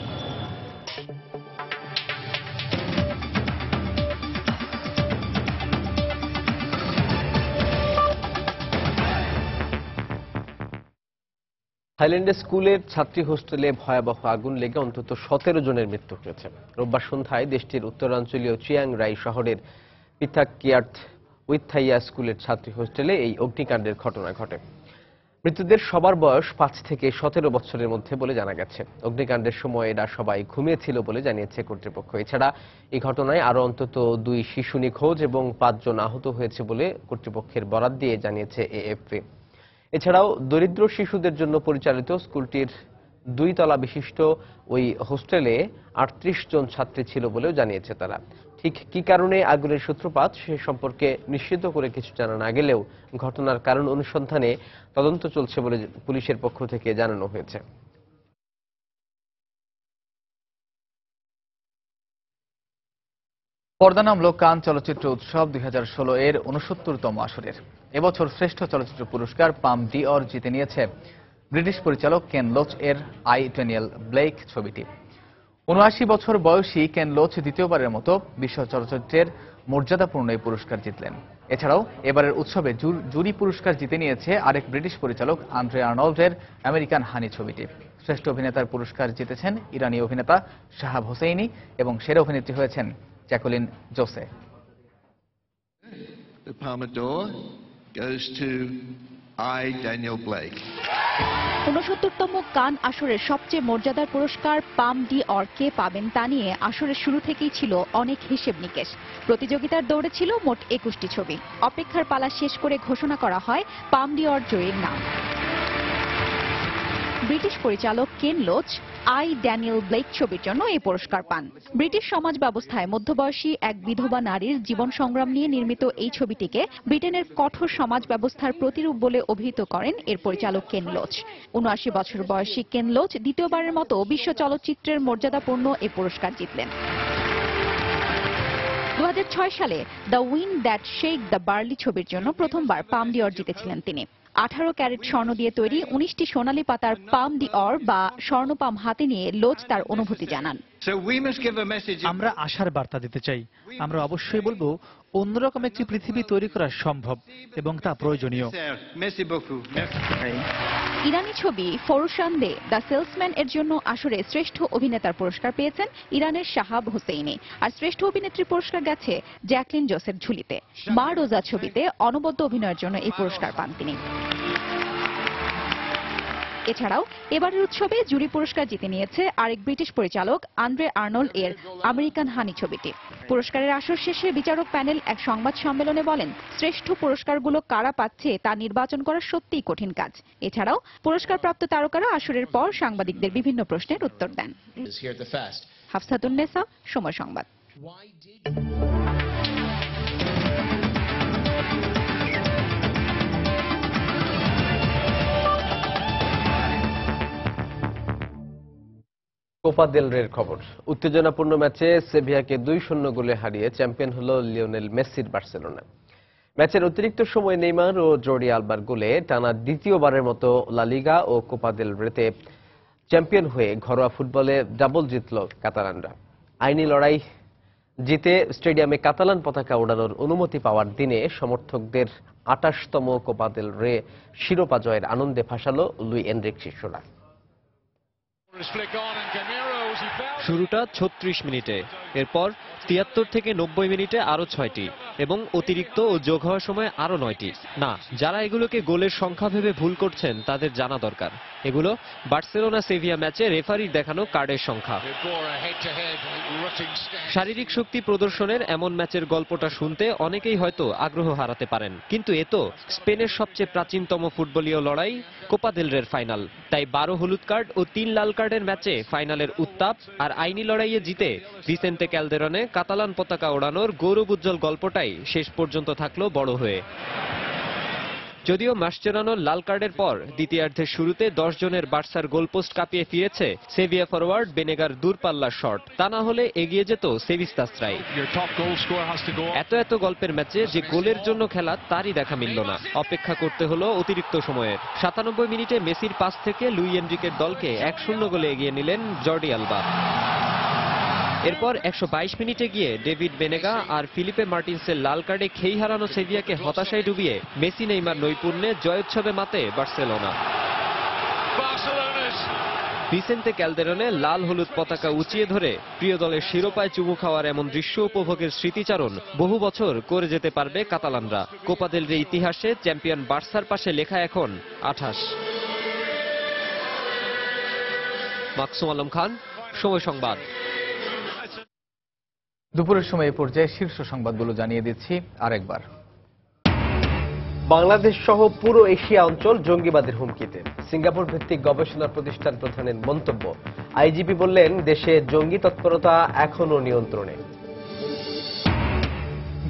থাইল্যান্ডে স্কুলের ছাত্রী হোস্টেলে ভয়াবহ আগুন লেগে অন্তত 17 জনের মৃত্যু হয়েছে। রোববার সন্ধ্যায় দেশটির উত্তরাঞ্চলীয় চিয়াং রাই শহরের পিথাকিয়ার্থ উইথাইয়া স্কুলের ছাত্রী হোস্টেলে এই অগ্নিকাণ্ডের ঘটনা ঘটে। মৃতদের সবার বয়স 5 থেকে 17 বছরের মধ্যে বলে জানা গেছে। অগ্নিকাণ্ডের সময় এরা সবাই ঘুমিয়েছিল বলে জানিয়েছে কর্তৃপক্ষ। এছাড়া এই ঘটনায় আরও অন্তত 2 শিশু নিখোঁজ এবং 5 জন আহত হয়েছে বলে কর্তৃপক্ষের বরাত দিয়ে জানিয়েছে এএফপি। এছাড়াও দরিদ্র শিশুদের জন্য পরিচালিত স্কুলটির 2 তলা বিশিষ্ট ওই হোস্টেলে 38 জন ছাত্রী ছিল বলেও জানিয়েছে তারা। ঠিক কী কারণে আগুনের সূত্রপাত সে সম্পর্কে নিশ্চিত করে কিছু জানা না গেলেও ঘটনার কারণ অনুসন্ধানে তদন্ত চলছে বলে পুলিশের পক্ষ থেকে জানানো হয়েছে। পর্দা নামলো কান চলচ্চিত্র উৎসব 2016 এর 69তম আসরের। এবছর শ্রেষ্ঠ চলচ্চিত্র পুরস্কার পাম ডিঅর জিতে নিয়েছে ব্রিটিশ পরিচালক কেন লোচ এর আই ড্যানিয়েল ব্লেক ছবিটি। 79 বছর বয়সী কেন লোচ দ্বিতীয়বারের মতো বিশ্ব চলচ্চিত্রের মর্যাদাপূর্ণ এই পুরস্কার জিতলেন। এছাড়াও এবারের উৎসবে জুরি পুরস্কার জিতে নিয়েছে আরেক ব্রিটিশ পরিচালক আন্দ্রে আর্নল্ডের আমেরিকান হানি ছবিটি। শ্রেষ্ঠ অভিনেতার পুরস্কার জিতেছেন ইরানি অভিনেতা শাহাব হোসেইনি এবং সেরা অভিনেত্রী হয়েছেন Jacqueline Jose. The Palme d'Or goes to I, Daniel Blake. 69তম কান আসরের সবচেয়ে মর্যাদার পুরস্কার পাম ডিঅর কে পাবেন তা নিয়ে আসরের শুরু থেকেই ছিল অনেক হিসেব নিকেশ। প্রতিযোগিতার দৌড়ে ছিল মোট 21টি ছবি। অপেক্ষার পালা শেষ করে ঘোষণা করা হয় পাম ডিঅর জয়ীর নাম। ব্রিটিশ পরিচালক কেন লোচ আই ড্যানিয়েল ব্লেক ছবির জন্য এই পুরস্কার পান। ব্রিটিশ সমাজ ব্যবস্থায় মধ্যবয়সী এক বিধবা নারীর জীবন সংগ্রাম নিয়ে নির্মিত এই ছবিটিকে ব্রিটেনের কঠোর সমাজ ব্যবস্থার প্রতিরূপ বলে অভিহিত করেন এর পরিচালক কেন লোচ। 79 বছর বয়সী কেন লোচ দ্বিতীয়বারের মতো বিশ্ব চলচ্চিত্রের মর্যাদাপূর্ণ এই পুরস্কার জিতলেন। 2006 সালে the wind that shake the barley ছবির জন্য প্রথমবার পাম ডিঅর জিতেছিলেন তিনি। 18 ক্যারেট স্বর্ণ দিয়ে তৈরি 19টি সোনালী পাতার পাম ডিঅর বা স্বর্ণপাম হাতে নিয়ে লোচ তার অনুভূতি জানান। আমরা আশার বার্তা দিতে চাই। আমরা অবশ্যই বলবো অন্যরকম একটি পৃথিবী তৈরি করা সম্ভব এবং তা প্রয়োজনীয়। ইরানি ছবি ফরুশান দে দ্য সেলসম্যান এর জন্য আসরে শ্রেষ্ঠ অভিনেতার পুরস্কার পেয়েছেন ইরানের শাহাব হোসেইনি, আর শ্রেষ্ঠ অভিনেত্রী পুরস্কার গেছে জ্যাকলিন জোসের ঝুলিতে। মা রোজা ছবিতে অনবদ্য অভিনয়ের জন্য এই পুরস্কার পান তিনি। এছাড়াও এবারের উৎসবে জুরি পুরস্কার জিতে নিয়েছে আরেক ব্রিটিশ পরিচালক আন্দ্রে আর্নল্ড এর আমেরিকান হানি ছবিটি। পুরস্কারের আসর শেষে বিচারক প্যানেল এক সংবাদ সম্মেলনে বলেন, শ্রেষ্ঠ পুরস্কারগুলো কারা পাচ্ছে তা নির্বাচন করা সত্যিই কঠিন কাজ। এছাড়াও পুরস্কারপ্রাপ্ত তারকারা আসরের পর সাংবাদিকদের বিভিন্ন প্রশ্নের উত্তর দেন। হাফসাতুন্নেসা, সময় সংবাদ। কোপা দেল রের খবর। উত্তেজনাপূর্ণ ম্যাচে সেভিয়াকে 2-0 গোলে হারিয়ে চ্যাম্পিয়ন হলো লিওনেল মেসির বার্সেলোনা। ম্যাচের অতিরিক্ত সময় নেইমার ও জর্ডি আলবার গোলে টানা দ্বিতীয়বারের মতো লা লিগা ও কোপা দেল রেতে চ্যাম্পিয়ন হয়ে ঘরোয়া ফুটবলে ডাবল জিতল কাতালানরা। আইনি লড়াই জিতে স্টেডিয়ামে কাতালান পতাকা ওড়ানোর অনুমতি পাওয়ার দিনে সমর্থকদের 28তম কোপা দেল রে শিরোপা জয়ের আনন্দে ভাসালো লুই এনরিক শিষ্যরা। শুরুটা 36 মিনিটে, এরপর 73 থেকে 90 মিনিটে আরো 6টি এবং অতিরিক্ত ও যোগ হওয়ার সময় আরো 9টি। না, যারা এগুলোকে গোলের সংখ্যা ভেবে ভুল করছেন তাদের জানা দরকার, এগুলো বার্সেলোনা সেভিয়া ম্যাচে রেফারির দেখানো কার্ডের সংখ্যা। শারীরিক শক্তি প্রদর্শনের এমন ম্যাচের গল্পটা শুনতে অনেকেই হয়তো আগ্রহ হারাতে পারেন, কিন্তু এ তো স্পেনের সবচেয়ে প্রাচীনতম ফুটবলীয় লড়াই, কোপা দেল রের ফাইনাল। তাই 12 হলুদ কার্ড ও 3 লাল কার্ডের ম্যাচে ফাইনালের উত্তাপ আর আইনি লড়াইয়ে জিতে ভিসেন্তে ক্যালদেরনে কাতালান পতাকা ওড়ানোর গৌরবোজ্জ্বল গল্পটাই শেষ পর্যন্ত থাকলো বড় হয়ে। যদিও মাসচেরানোর লাল কার্ডের পর দ্বিতীয়ার্ধের শুরুতে 10 জনের বার্সার গোলপোস্ট কাঁপিয়ে ফিরেছে সেভিয়া ফরওয়ার্ড বেনেগার দূরপাল্লার শট, তা না হলে এগিয়ে যেত সেভিস্তাসরাই। এত গল্পের ম্যাচে যে গোলের জন্য খেলা তারই দেখা মিলল না, অপেক্ষা করতে হলো অতিরিক্ত সময়ের। 97 মিনিটে মেসির পাস থেকে লুই এনরিকের দলকে 1-0 গোলে এগিয়ে নিলেন জর্ডি আলবা। এরপর 122 মিনিটে গিয়ে ডেভিড বেনেগা আর ফিলিপে মার্টিন্সের লাল কার্ডে খেই হারানো সেভিয়াকে হতাশায় ডুবিয়ে মেসি নেইমার নৈপুণ্যে জয়োৎসবে মাতে বার্সেলোনা। ভিসেন্তে ক্যালদেরনে লাল হলুদ পতাকা উঁচিয়ে ধরে প্রিয় দলের শিরোপায় চুমু খাওয়ার এমন দৃশ্য উপভোগের স্মৃতিচারণ বহু বছর করে যেতে পারবে কাতালানরা। কোপা দেল রে ইতিহাসে চ্যাম্পিয়ন বার্সার পাশে লেখা এখন 28। মাকসুম আলম খান, সময় সংবাদ। দুপুরের সময় এই পর্যায়ে শীর্ষ সংবাদগুলো জানিয়ে দিচ্ছি আরেকবার। বাংলাদেশ সহ পুরো এশিয়া অঞ্চল জঙ্গিবাদের হুমকিতে, সিঙ্গাপুর ভিত্তিক গবেষণা প্রতিষ্ঠান প্রধানের মন্তব্য। আইজিপি বললেন, দেশে জঙ্গি তৎপরতা এখনো নিয়ন্ত্রণে।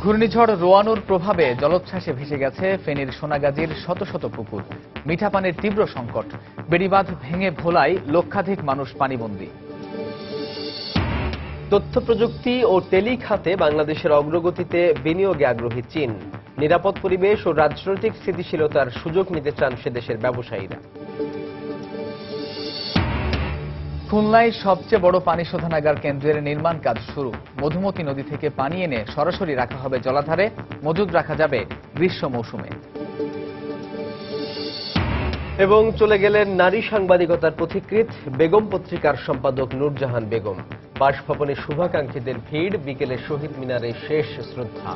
ঘূর্ণিঝড় রোয়ানুর প্রভাবে জলোচ্ছ্বাসে ভেসে গেছে ফেনীর সোনাগাজীর শত শত পুকুর। মিঠা পানির তীব্র সংকট, বেড়িবাঁধ ভেঙে ভোলায় লক্ষাধিক মানুষ পানিবন্দী। তথ্য প্রযুক্তি ও টেলি খাতে বাংলাদেশের অগ্রগতিতে বিনিয়োগে আগ্রহী চীন। নিরাপদ পরিবেশ ও রাজনৈতিক স্থিতিশীলতার সুযোগ নিতে চান সে দেশের ব্যবসায়ীরা। খুলনায় সবচেয়ে বড় পানি শোধনাগার কেন্দ্রের নির্মাণ কাজ শুরু। মধুমতি নদী থেকে পানি এনে সরাসরি রাখা হবে জলাধারে, মজুদ রাখা যাবে গ্রীষ্ম মৌসুমে। এবং চলে গেলেন নারী সাংবাদিকতার পথিকৃৎ বেগম পত্রিকার সম্পাদক নূরজাহান বেগম। বাসভবনে শুভাকাঙ্ক্ষীদের ভিড়, বিকেলে শহীদ মিনারে শেষ শ্রদ্ধা।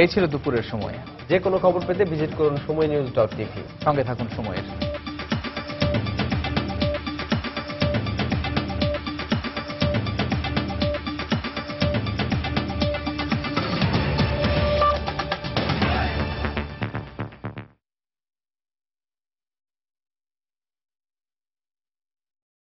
এই ছিল দুপুরের সময়। যে কোনো খবর পেতে ভিজিট করুন সময়নিউজ.tv। সঙ্গে থাকুন সময়ের।